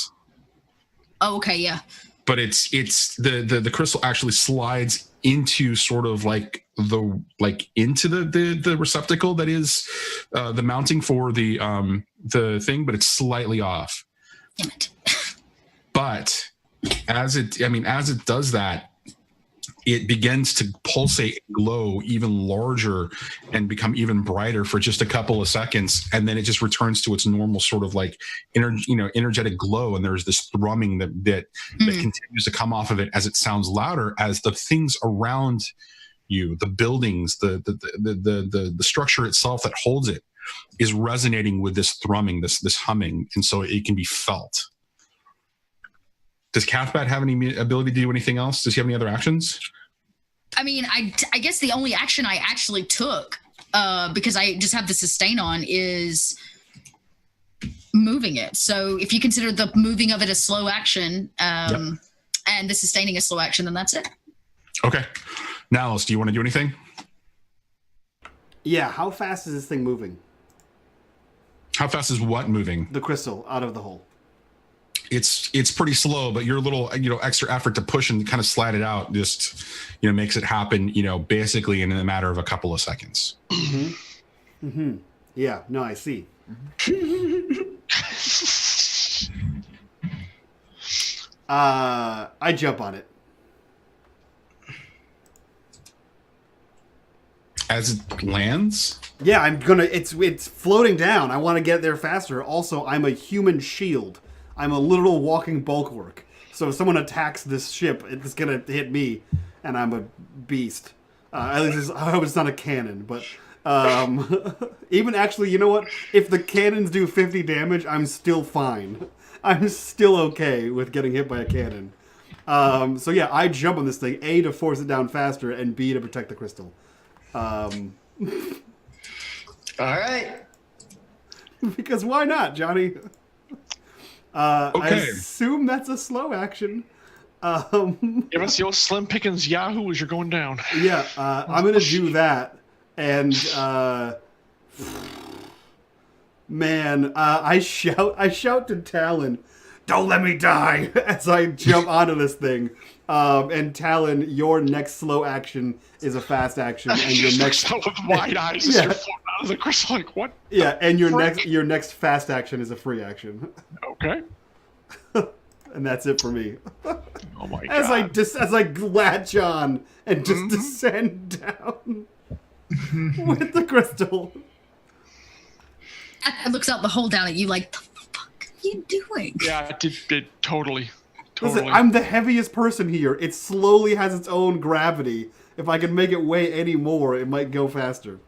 Oh, okay, yeah. But it's the crystal actually slides into sort of into the receptacle that is the mounting for the thing, but it's slightly off. Damn it. But as it does that, it begins to pulsate, glow even larger, and become even brighter for just a couple of seconds, and then it just returns to its normal sort of energetic glow. And there's this thrumming that continues to come off of it as it sounds louder as the things around you, the buildings, the structure itself that holds it, is resonating with this thrumming, this humming, and so it can be felt. Does Cathbat have any ability to do anything else? Does he have any other actions? I mean, I guess the only action I actually took, because I just have the sustain on, is moving it. So if you consider the moving of it a slow action, and the sustaining a slow action, then that's it. Okay. Now, Alice, do you want to do anything? Yeah, how fast is this thing moving? How fast is what moving? The crystal out of the hole. It's pretty slow, but your little extra effort to push and kind of slide it out just makes it happen basically in a matter of a couple of seconds. Yeah, no, I see. I jump on it. As it lands? Yeah, I'm gonna. It's floating down. I want to get there faster. Also, I'm a human shield. I'm a literal walking bulwark. So if someone attacks this ship, it's gonna hit me, and I'm a beast. At least I hope it's not a cannon. But even actually, you know what? If the cannons do 50 damage, I'm still fine. I'm still okay with getting hit by a cannon. So yeah, I jump on this thing, A, to force it down faster, and B, to protect the crystal. All right. Because why not, Johnny? Okay. I assume that's a slow action. Give us the old Slim Pickens Yahoo as you're going down. Yeah, I'm going to do that. And, man, I shout to Talon, "Don't let me die," as I jump onto this thing. And Talon, your next slow action is a fast action, and your next with wide eyes as you're floating out of the crystal, like what? Yeah, and your next fast action is a free action. Okay. And that's it for me. Oh my As god. I latch on and just descend down with the crystal. It looks out the hole down at you like, the fuck are you doing? Yeah, it totally. Listen, I'm the heaviest person here. It slowly has its own gravity. If I can make it weigh any more, it might go faster.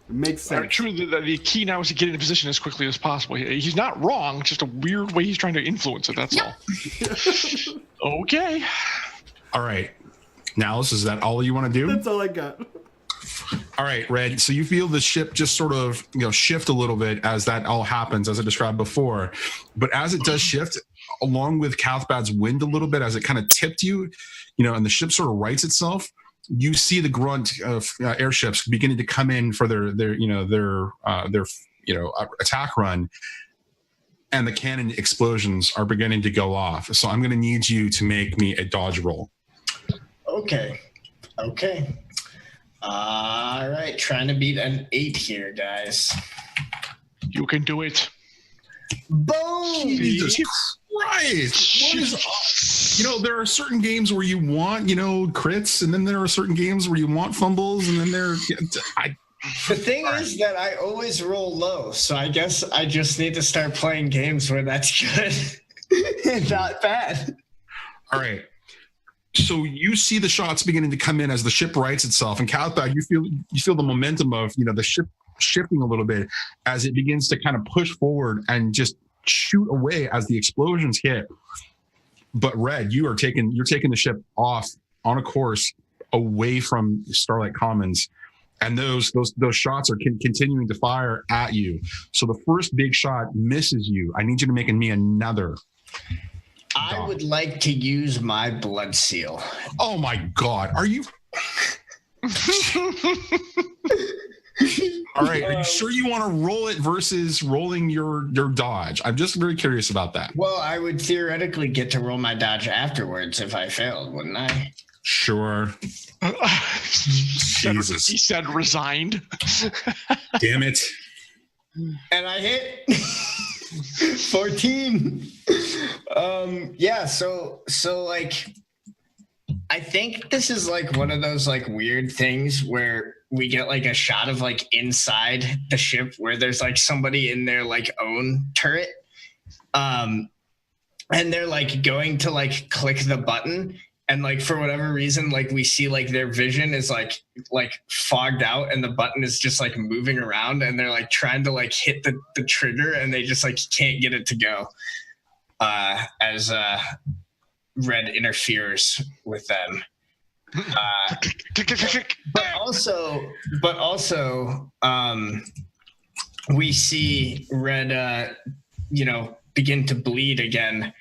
It makes sense. True, the key now is to get into position as quickly as possible. He's not wrong, just a weird way he's trying to influence it, that's all. Okay. All right. Now, is that all you want to do? That's all I got. All right, Red. So you feel the ship just sort of shift a little bit as that all happens, as I described before. But as it does shift, along with Cathbat's wind a little bit, as it kind of tipped you, and the ship sort of rights itself, you see the grunt of airships beginning to come in for their attack run, and the cannon explosions are beginning to go off. So I'm going to need you to make me a dodge roll. Okay. All right, trying to beat an 8 here, guys. You can do it. Boom! Jesus Christ! What is, there are certain games where you want, crits, and then there are certain games where you want fumbles, and then The thing is that I always roll low, so I guess I just need to start playing games where that's good and not bad. All right. So you see the shots beginning to come in as the ship rights itself, and Cathbat, you feel the momentum of the ship shifting a little bit as it begins to kind of push forward and just shoot away as the explosions hit. But Red, you're taking the ship off on a course away from Starlight Commons, and those shots are continuing to fire at you. So the first big shot misses you. I need you to make me another. I would like to use my blood seal. Oh my God. Are you? All right. Are you sure you want to roll it versus rolling your dodge? I'm just very curious about that. Well, I would theoretically get to roll my dodge afterwards if I failed, wouldn't I? Sure. Jesus. He said resigned. Damn it. And I hit 14. Yeah, so like I think this is like one of those like weird things where we get like a shot of like inside the ship where there's like somebody in their like own turret. And they're like going to like click the button, and like for whatever reason, like we see like their vision is like fogged out, and the button is just like moving around, and they're like trying to like hit the trigger, and they just like can't get it to go. As Red interferes with them. But also, we see Red, begin to bleed again,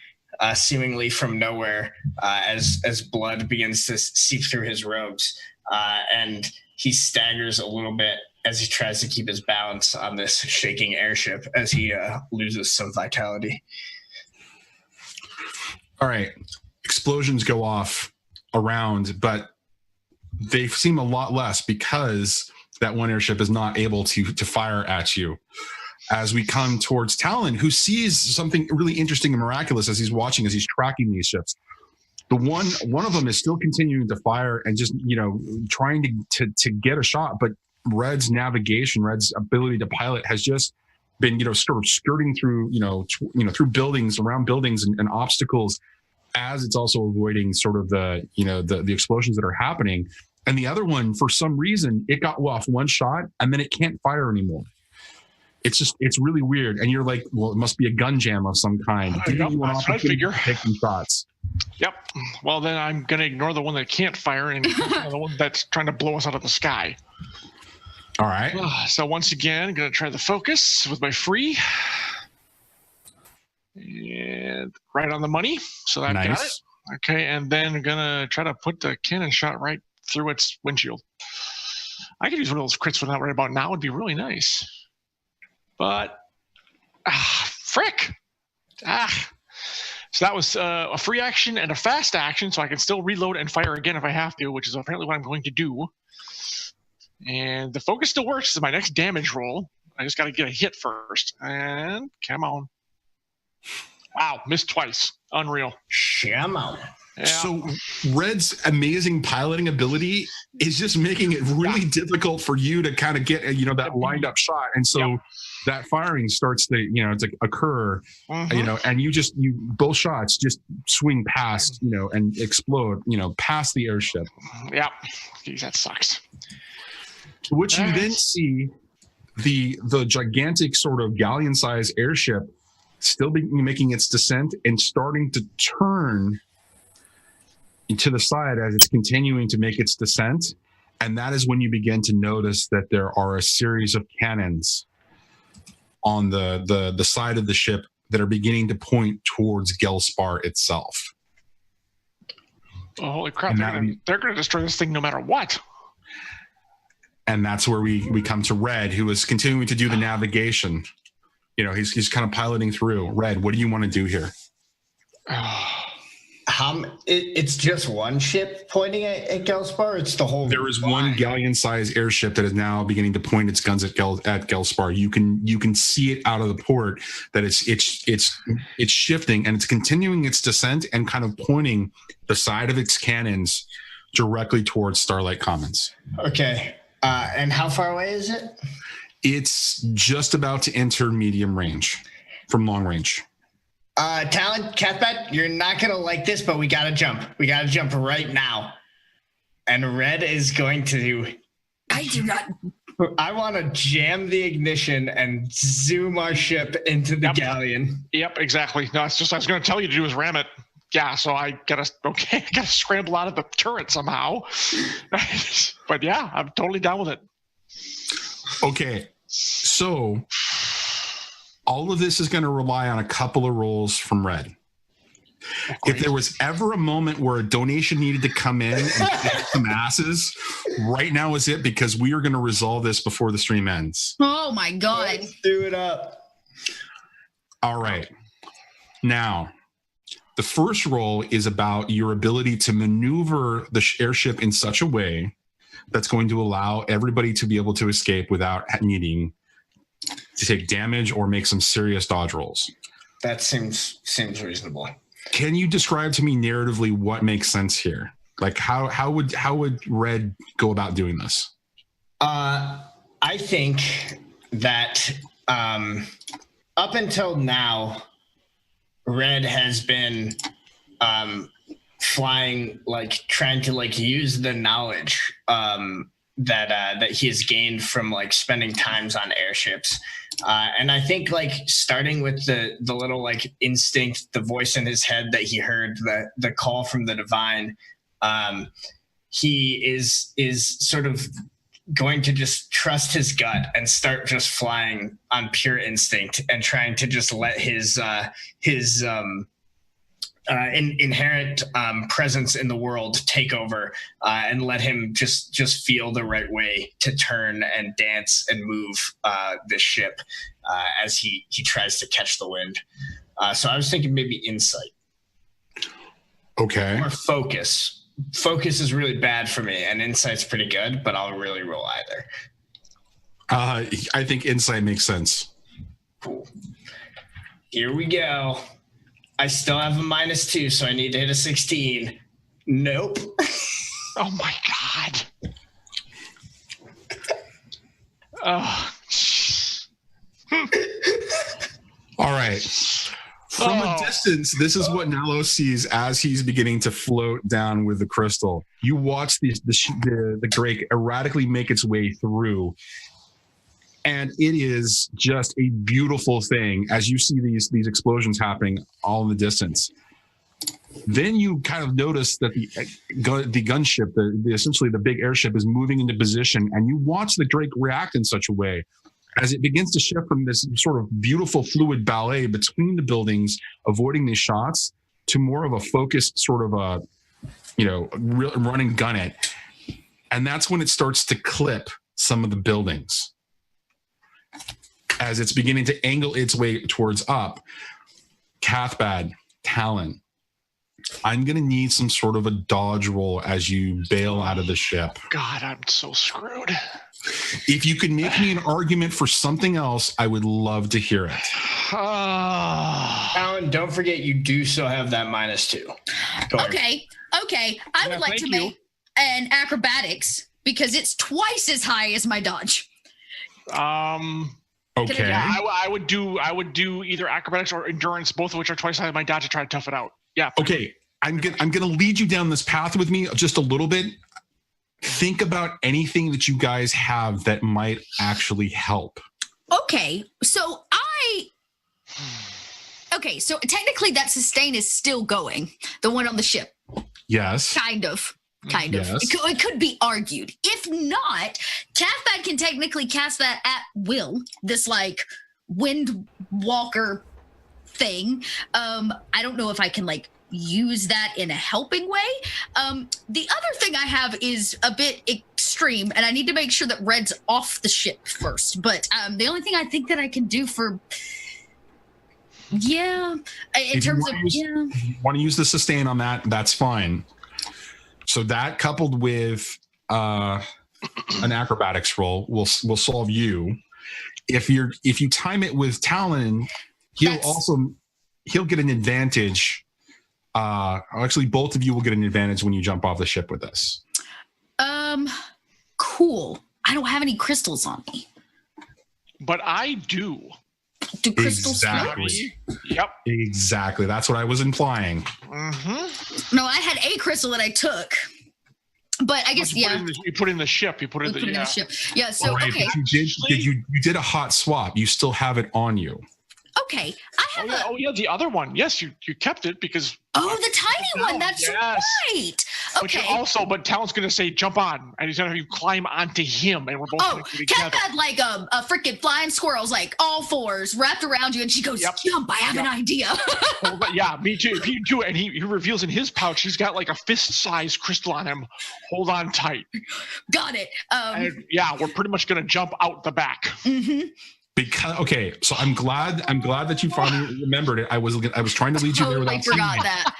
seemingly from nowhere, as blood begins to seep through his robes, and he staggers a little bit as he tries to keep his balance on this shaking airship as he loses some vitality. All right, explosions go off around, but they seem a lot less because that one airship is not able to fire at you. As we come towards Talon, who sees something really interesting and miraculous as he's watching, as he's tracking these ships. The one of them is still continuing to fire and just, trying to get a shot, but Red's navigation, Red's ability to pilot has just been, sort of skirting through, through buildings, around buildings and obstacles, as it's also avoiding sort of the explosions that are happening. And the other one, for some reason, it got off one shot and then it can't fire anymore. It's really weird. And you're like, well, it must be a gun jam of some kind. Yep, that's what I figure. Take some shots. Yep. Well, then I'm going to ignore the one that can't fire and the one that's trying to blow us out of the sky. All right. So once again, I'm going to try the focus with my free. And right on the money. So I've got it. Okay, and then I'm going to try to put the cannon shot right through its windshield. I could use one of those crits right about now. Would be really nice. But, frick. So that was a free action and a fast action, so I can still reload and fire again if I have to, which is apparently what I'm going to do. And the focus still works. This is my next damage roll. I just got to get a hit first. And come on. Wow, missed twice. Unreal. Come on. Yeah. So Red's amazing piloting ability is just making it really difficult for you to kind of get, that lined up shot. And so that firing starts to, occur, and you both shots just swing past, and explode, past the airship. Yeah. Jeez, that sucks. Which you then see the gigantic sort of galleon-sized airship still making its descent and starting to turn to the side as it's continuing to make its descent. And that is when you begin to notice that there are a series of cannons on the side of the ship that are beginning to point towards Gelspar itself. Oh, holy crap. They're going to destroy this thing no matter what. And that's where we come to Red, who is continuing to do the navigation. He's kind of piloting through. Red, what do you want to do here? It's just one ship pointing at Gelspar. It's the whole. There is one galleon-sized airship that is now beginning to point its guns at Gelspar. You can see it out of the port that it's shifting and it's continuing its descent and kind of pointing the side of its cannons directly towards Starlight Commons. Okay, and how far away is it? It's just about to enter medium range from long range. Talon, Cathbat, you're not going to like this, but we got to jump. We got to jump right now. And Red is going to... I do not... I want to jam the ignition and zoom our ship into the galleon. Yep, exactly. No, it's just I was going to tell you to do is ram it. Yeah, so I gotta scramble out of the turret somehow. But yeah, I'm totally down with it. Okay, so all of this is going to rely on a couple of rolls from Red. If there was ever a moment where a donation needed to come in and kick some asses, right now is it, because we are going to resolve this before the stream ends. Oh my God. Let's do it up. All right. Now, the first roll is about your ability to maneuver the airship in such a way that's going to allow everybody to be able to escape without needing to take damage or make some serious dodge rolls. That seems reasonable. Can you describe to me narratively what makes sense here? Like how would Red go about doing this? I think that up until now, Red has been flying, like trying to like use the knowledge that he has gained from like spending times on airships. And I think like starting with the little like instinct, the voice in his head that he heard, the call from the divine, he is sort of going to just trust his gut and start just flying on pure instinct and trying to just let his inherent presence in the world take over and let him just feel the right way to turn and dance and move this ship as he tries to catch the wind. So I was thinking maybe insight. Okay. Or focus. Focus is really bad for me, and insight's pretty good, but I'll really roll either. I think insight makes sense. Cool. Here we go. I still have a -2, so I need to hit a 16. Nope. Oh my god. Oh. All right. From a distance, this is what Nalo sees as he's beginning to float down with the crystal. You watch the Drake erratically make its way through, and it is just a beautiful thing as you see these explosions happening all in the distance. Then you kind of notice that the gunship, essentially the big airship, is moving into position, and you watch the Drake react in such a way as it begins to shift from this sort of beautiful fluid ballet between the buildings, avoiding these shots, to more of a focused sort of a, run and gun it. And that's when it starts to clip some of the buildings as it's beginning to angle its way towards up. Cathbad, Talon, I'm going to need some sort of a dodge roll as you bail out of the ship. God, I'm so screwed. If you could make me an argument for something else, I would love to hear it. Alan, don't forget you do still have that -2. Okay. I would like to make an acrobatics because it's twice as high as my dodge. Okay. Yeah, I would do either acrobatics or endurance, both of which are twice as high as my dodge, to try to tough it out. Yeah. Okay. I'm gonna lead you down this path with me just a little bit. Think about anything that you guys have that might actually help. Okay, so technically that sustain is still going. The one on the ship. Yes. Kind of. Yes. It could be argued. If not, Cathbad can technically cast that at will. This like wind walker thing. I don't know if I can like use that in a helping way. The other thing I have is a bit extreme, and I need to make sure that Red's off the ship first. But the only thing I think that I can do for want to use the sustain on that, that's fine. So that coupled with an acrobatics roll will solve you. If you time it with Talon, he'll get an advantage. Actually, both of you will get an advantage when you jump off the ship with this. Cool. I don't have any crystals on me. But I do. Do crystals Exactly. Yep. Exactly. That's what I was implying. Mm-hmm. No, I had a crystal that I took. But I guess, you put it in the ship. You put it in the ship. Yeah, so, right, okay. But you did a hot swap. You still have it on you. Okay. I have the other one. Yes, you kept it because... Oh, the tiny one. That's right. Okay. But Talon's going to say, jump on. And he's going to have you climb onto him. And we're both going to do together. Cat had like a freaking flying squirrels, like all fours wrapped around you. And she goes, jump. I have an idea. But yeah, me too. If you do it, and he reveals in his pouch, he's got like a fist-sized crystal on him. Hold on tight. Got it. We're pretty much going to jump out the back. Mm-hmm. Because so I'm glad that you finally remembered it. I was trying to lead you there without totally forgot that.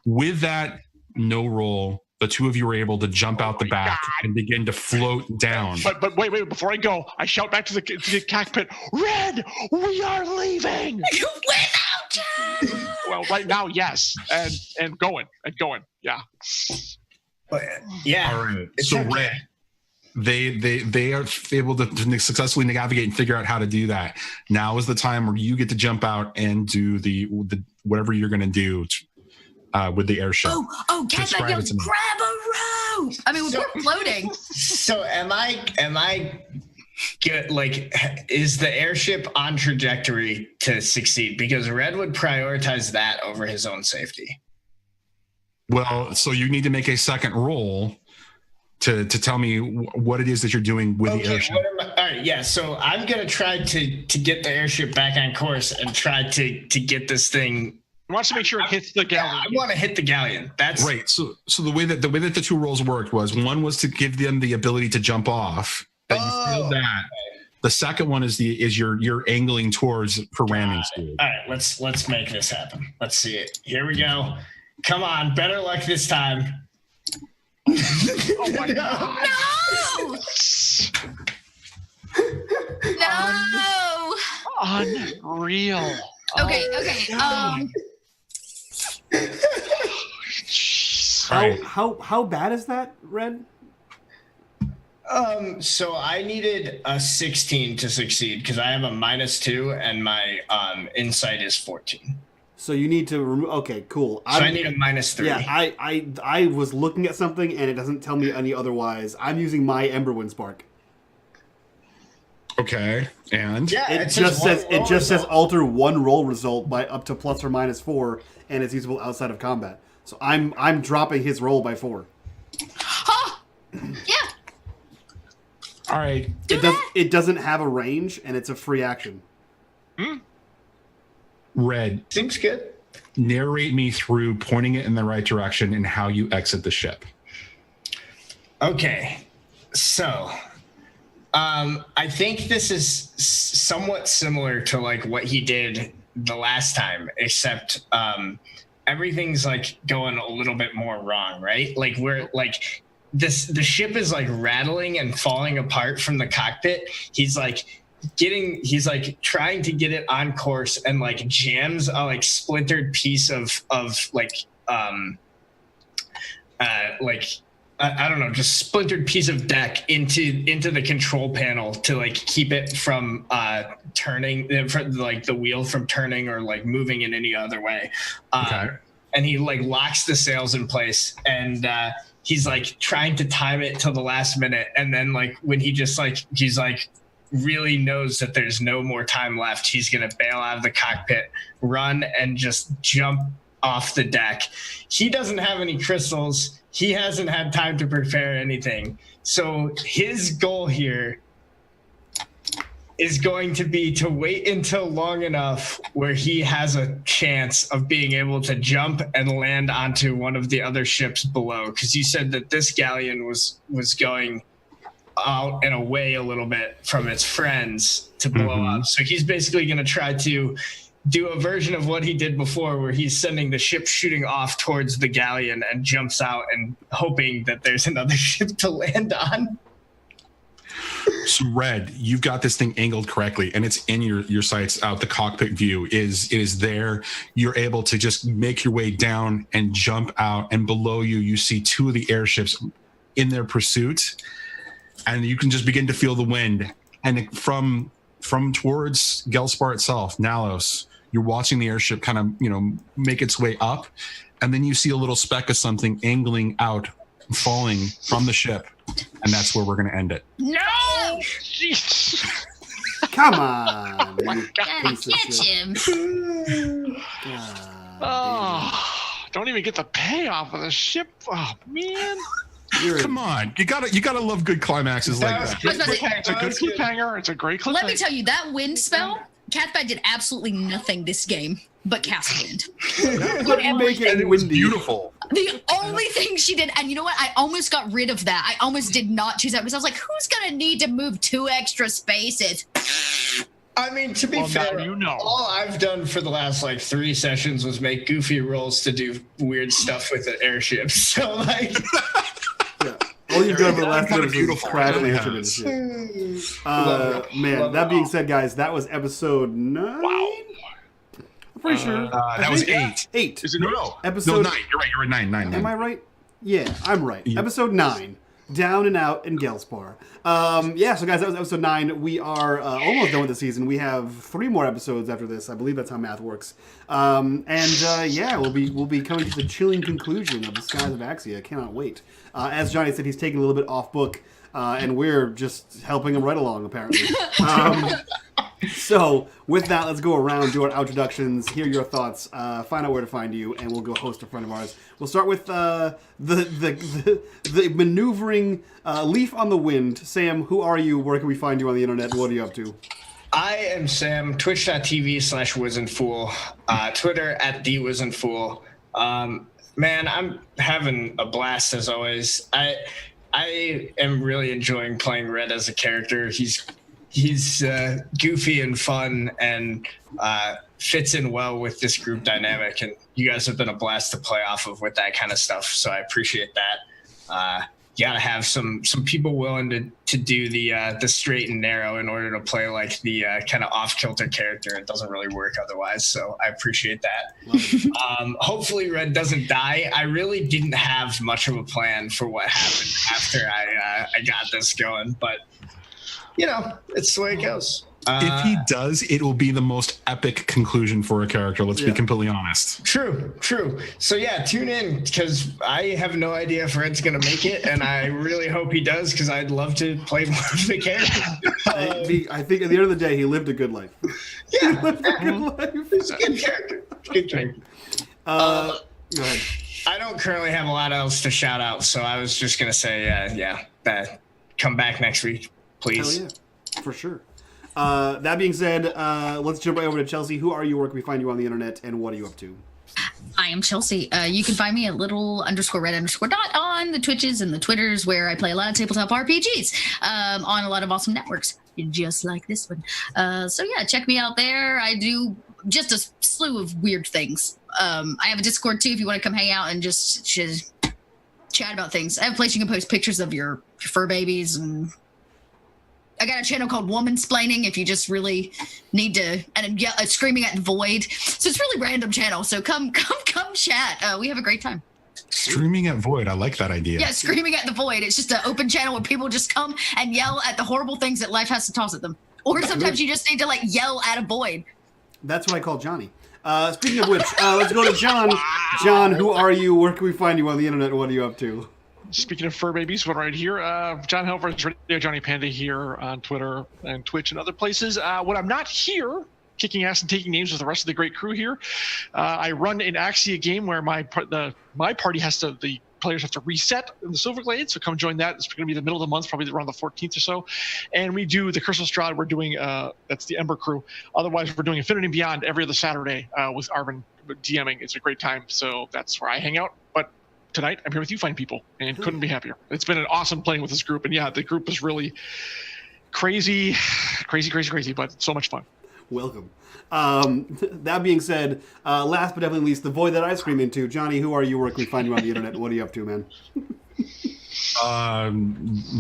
With that no roll, the two of you were able to jump out the back and begin to float down. But wait, before I go, I shout back to the cockpit, Red, we are leaving. Without you. Well, right now, yes, and going, yeah. Yeah. All right. So Red. They are able to successfully navigate and figure out how to do that. Now is the time where you get to jump out and do the whatever you're going to do. with the airship. Catback Describe it yells, to me. grab a rope. I mean, we're floating. So am I good? Like, is the airship on trajectory to succeed? Because Red would prioritize that over his own safety. Well, so you need to make a second roll to tell me what it is that you're doing with the airship. All right, yeah. So I'm gonna try to get the airship back on course and try to get this thing. He wants to make sure it hits the galleon. I want to hit the galleon. That's Right. So the way that the two rolls worked was, one was to give them the ability to jump off. That you failed that. The second one is you're angling towards for ramming speed. All right, let's make this happen. Let's see it. Here we go. Come on, better luck this time. Oh my God. No! Unreal. Okay. How bad is that, Red? So I needed a 16 to succeed because I have a -2 and my insight is 14. So you need to remove. Okay, cool. So I need a -3. Yeah, I was looking at something and it doesn't tell me any otherwise. I'm using my Emberwind spark. Okay, and Yeah, It just says alter one roll result by up to plus or minus 4, and it's usable outside of combat. So I'm dropping his roll by 4. Huh? Yeah. all right. It doesn't have a range, and it's a free action. Red, Seems good. narrate me through pointing it in the right direction and how you exit the ship. Okay, so I think this is somewhat similar to like what he did the last time, except everything's like going a little bit more wrong, right? Like we're like the ship is like rattling and falling apart from the cockpit. He's like trying to get it on course and like jams a like splintered piece of like I don't know, just splintered piece of deck into the control panel to like keep it from turning, from like the wheel from turning or like moving in any other way. Okay. And he like locks the sails in place and he's like trying to time it till the last minute. And then like when he's like really knows that there's no more time left, he's gonna bail out of the cockpit, run and just jump off the deck. He doesn't have any crystals. He hasn't had time to prepare anything. So his goal here is going to be to wait until long enough where he has a chance of being able to jump and land onto one of the other ships below. Because you said that this galleon was going out and away a little bit from its friends to blow up. So he's basically going to try to do a version of what he did before where he's sending the ship shooting off towards the galleon and jumps out and hoping that there's another ship to land on. So Red, you've got this thing angled correctly and it's in your sights out. The cockpit view is there. You're able to just make your way down and jump out, and below you see two of the airships in their pursuit, and you can just begin to feel the wind. And from towards Gelspar itself, Nalos, you're watching the airship kind of, make its way up, and then you see a little speck of something angling out, falling from the ship, and that's where we're going to end it. No! Jeez. Come on. you Gotta piece of catch shit. him. God Oh, don't even get the payoff of the ship. Oh man. You're- Come on, you gotta love good climaxes like that. I was about to say, It's a good cliffhanger. It's a great cliffhanger. let me tell you, that wind spell, Cathbat did absolutely nothing this game but cast wind. But you make it windy. Beautiful. The only thing she did, and you know what? I almost got rid of that. I almost did not choose that because I was like, who's going to need to move 2 extra spaces? I mean, to be fair, all I've done for the last like 3 sessions was make goofy rolls to do weird stuff with the airship. So like, Yeah. All you've done for the last Kinda episode is beautiful. crash Really and has. shit. Love it. Man, Love that it being all. said, guys, that was episode 9. Wow. I'm pretty sure. That was 8. 8. Is it No. Episode- No, 9. You're right. You're right. 9. Am I right? Yeah, I'm right. Yeah. Episode 9. down and out in Gelspar. Yeah, so guys, that was episode 9. We are almost done with the season. We have 3 more episodes after this. I believe that's how math works. Yeah, we'll be coming to the chilling conclusion of the Skies of Axia. I cannot wait. As Johnny said, he's taking a little bit off book, and we're just helping him right along, apparently. So, with that, let's go around, do our introductions, hear your thoughts, find out where to find you, and we'll go host a friend of ours. We'll start with the maneuvering leaf on the wind. Sam, who are you? Where can we find you on the internet? What are you up to? I am Sam, twitch.tv/wizandfool, Twitter @thewizandfool. Man, I'm having a blast as always. I am really enjoying playing Red as a character. He's goofy and fun and fits in well with this group dynamic, and you guys have been a blast to play off of with that kind of stuff, so I appreciate that. You gotta have some people willing to do the straight and narrow in order to play like the kind of off-kilter character. It doesn't really work otherwise, so I appreciate that. Hopefully Red doesn't die. I really didn't have much of a plan for what happened after I got this going, but you know, it's the way it goes. If he does, it will be the most epic conclusion for a character. Let's be completely honest. True. So yeah, tune in because I have no idea if Red's going to make it, and I really hope he does because I'd love to play more of the character. I think at the end of the day, he lived a good life. Yeah, he lived a good life. He's a good character. Go ahead. I don't currently have a lot else to shout out, so I was just going to say, come back next week, please. Hell yeah, for sure. That being said, let's jump right over to Chelsea. Who are you? Where can we find you on the internet, and what are you up to? I am Chelsea. You can find me at little_red_dot on the Twitches and the Twitters, where I play a lot of tabletop RPGs on a lot of awesome networks, just like this one. So yeah, check me out there. I do just a slew of weird things. I have a Discord too if you want to come hang out and just chat about things. I have a place you can post pictures of your fur babies, and I got a channel called Womansplaining if you just really need to, and screaming at the void. So it's really random channel. So come chat. We have a great time. Screaming at void. I like that idea. Yeah, screaming at the void. It's just an open channel where people just come and yell at the horrible things that life has to toss at them. Or sometimes you just need to yell at a void. That's what I call Johnny. Speaking of which, let's go to John. John, who are you? Where can we find you on the internet? What are you up to? Speaking of fur babies, one right here. John Helver's Radio Johnny Panda here on Twitter and Twitch and other places. When I'm not here, kicking ass and taking names with the rest of the great crew here, I run an Axia game where my party the players have to reset in the Silverglade. So come join that. It's going to be the middle of the month, probably around the 14th or so. And we do the Crystal Strahd. We're doing that's the Ember crew. Otherwise, we're doing Infinity and Beyond every other Saturday with Arvin DMing. It's a great time. So that's where I hang out. But tonight, I'm here with you fine people, and couldn't be happier. It's been an awesome playing with this group, and yeah, the group is really crazy, but so much fun. Welcome. That being said, last but definitely least, the void that I scream into. Johnny, who are you? Where can we find you on the internet? What are you up to, man?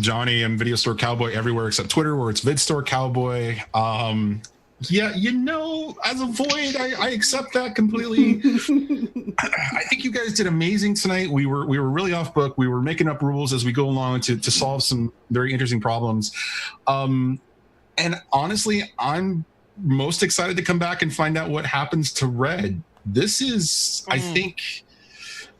Johnny, I'm Video Store Cowboy everywhere except Twitter, where it's VidStore Cowboy. Yeah, as a void, I accept that completely. I think you guys did amazing tonight. We were really off book. We were making up rules as we go along to solve some very interesting problems. And honestly, I'm most excited to come back and find out what happens to Red. This is, I think,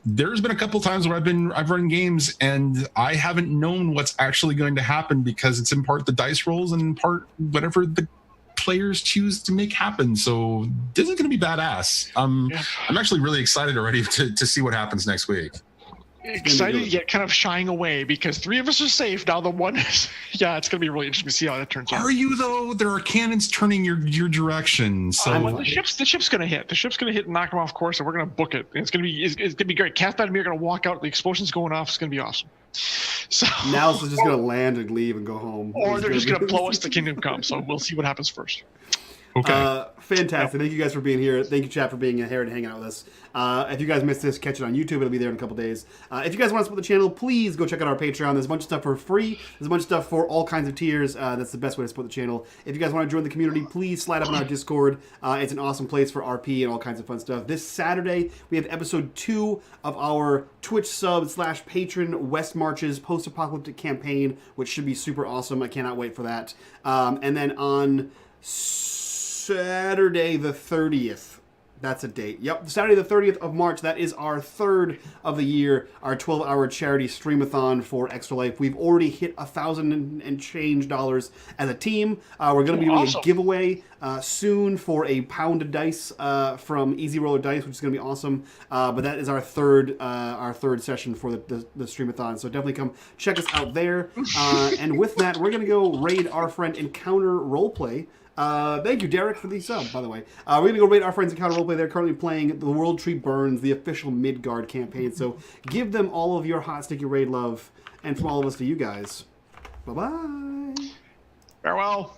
there's been a couple times where I've run games and I haven't known what's actually going to happen because it's in part the dice rolls and in part whatever the players choose to make happen. So this is going to be badass. I'm actually really excited already to see what happens next week. Excited yet kind of shying away because 3 of us are safe. Now the one is, it's going to be really interesting to see how that turns out. Are you though? There are cannons turning your direction. So the ship's going to hit. The ship's going to hit and knock them off course, and we're going to book it. And it's going to be great. Cathbad and me are going to walk out. The explosion's going off. It's going to be awesome. So now it's just going to land and leave and go home. Or they're just going to blow us to Kingdom Come. So we'll see what happens first. Okay. Fantastic. Thank you guys for being here. Thank you, chat, for being here and hanging out with us. If you guys missed this, catch it on YouTube. It'll be there in a couple days. If you guys want to support the channel, please go check out our Patreon. There's a bunch of stuff for free. There's a bunch of stuff for all kinds of tiers. That's the best way to support the channel. If you guys want to join the community, please slide up on our Discord. It's an awesome place for RP and all kinds of fun stuff. This Saturday, we have episode 2 of our Twitch sub/patron West Marches post-apocalyptic campaign, which should be super awesome. I cannot wait for that. And then on Saturday the 30th. That's a date. Yep, Saturday the 30th of March. That is our third of the year, our 12-hour charity streamathon for Extra Life. We've already hit $1,000 and change as a team. We're going to be doing a giveaway soon for a pound of dice from Easy Roller Dice, which is going to be awesome. But that is our third session for the streamathon. So definitely come check us out there. And with that, we're going to go raid our friend Encounter Roleplay. Thank you, Derek, for the sub, by the way. We're going to go raid our friends Encounter Roleplay. They're currently playing The World Tree Burns, the official Midgard campaign. So give them all of your hot, sticky raid love. And from all of us to you guys, bye-bye. Farewell.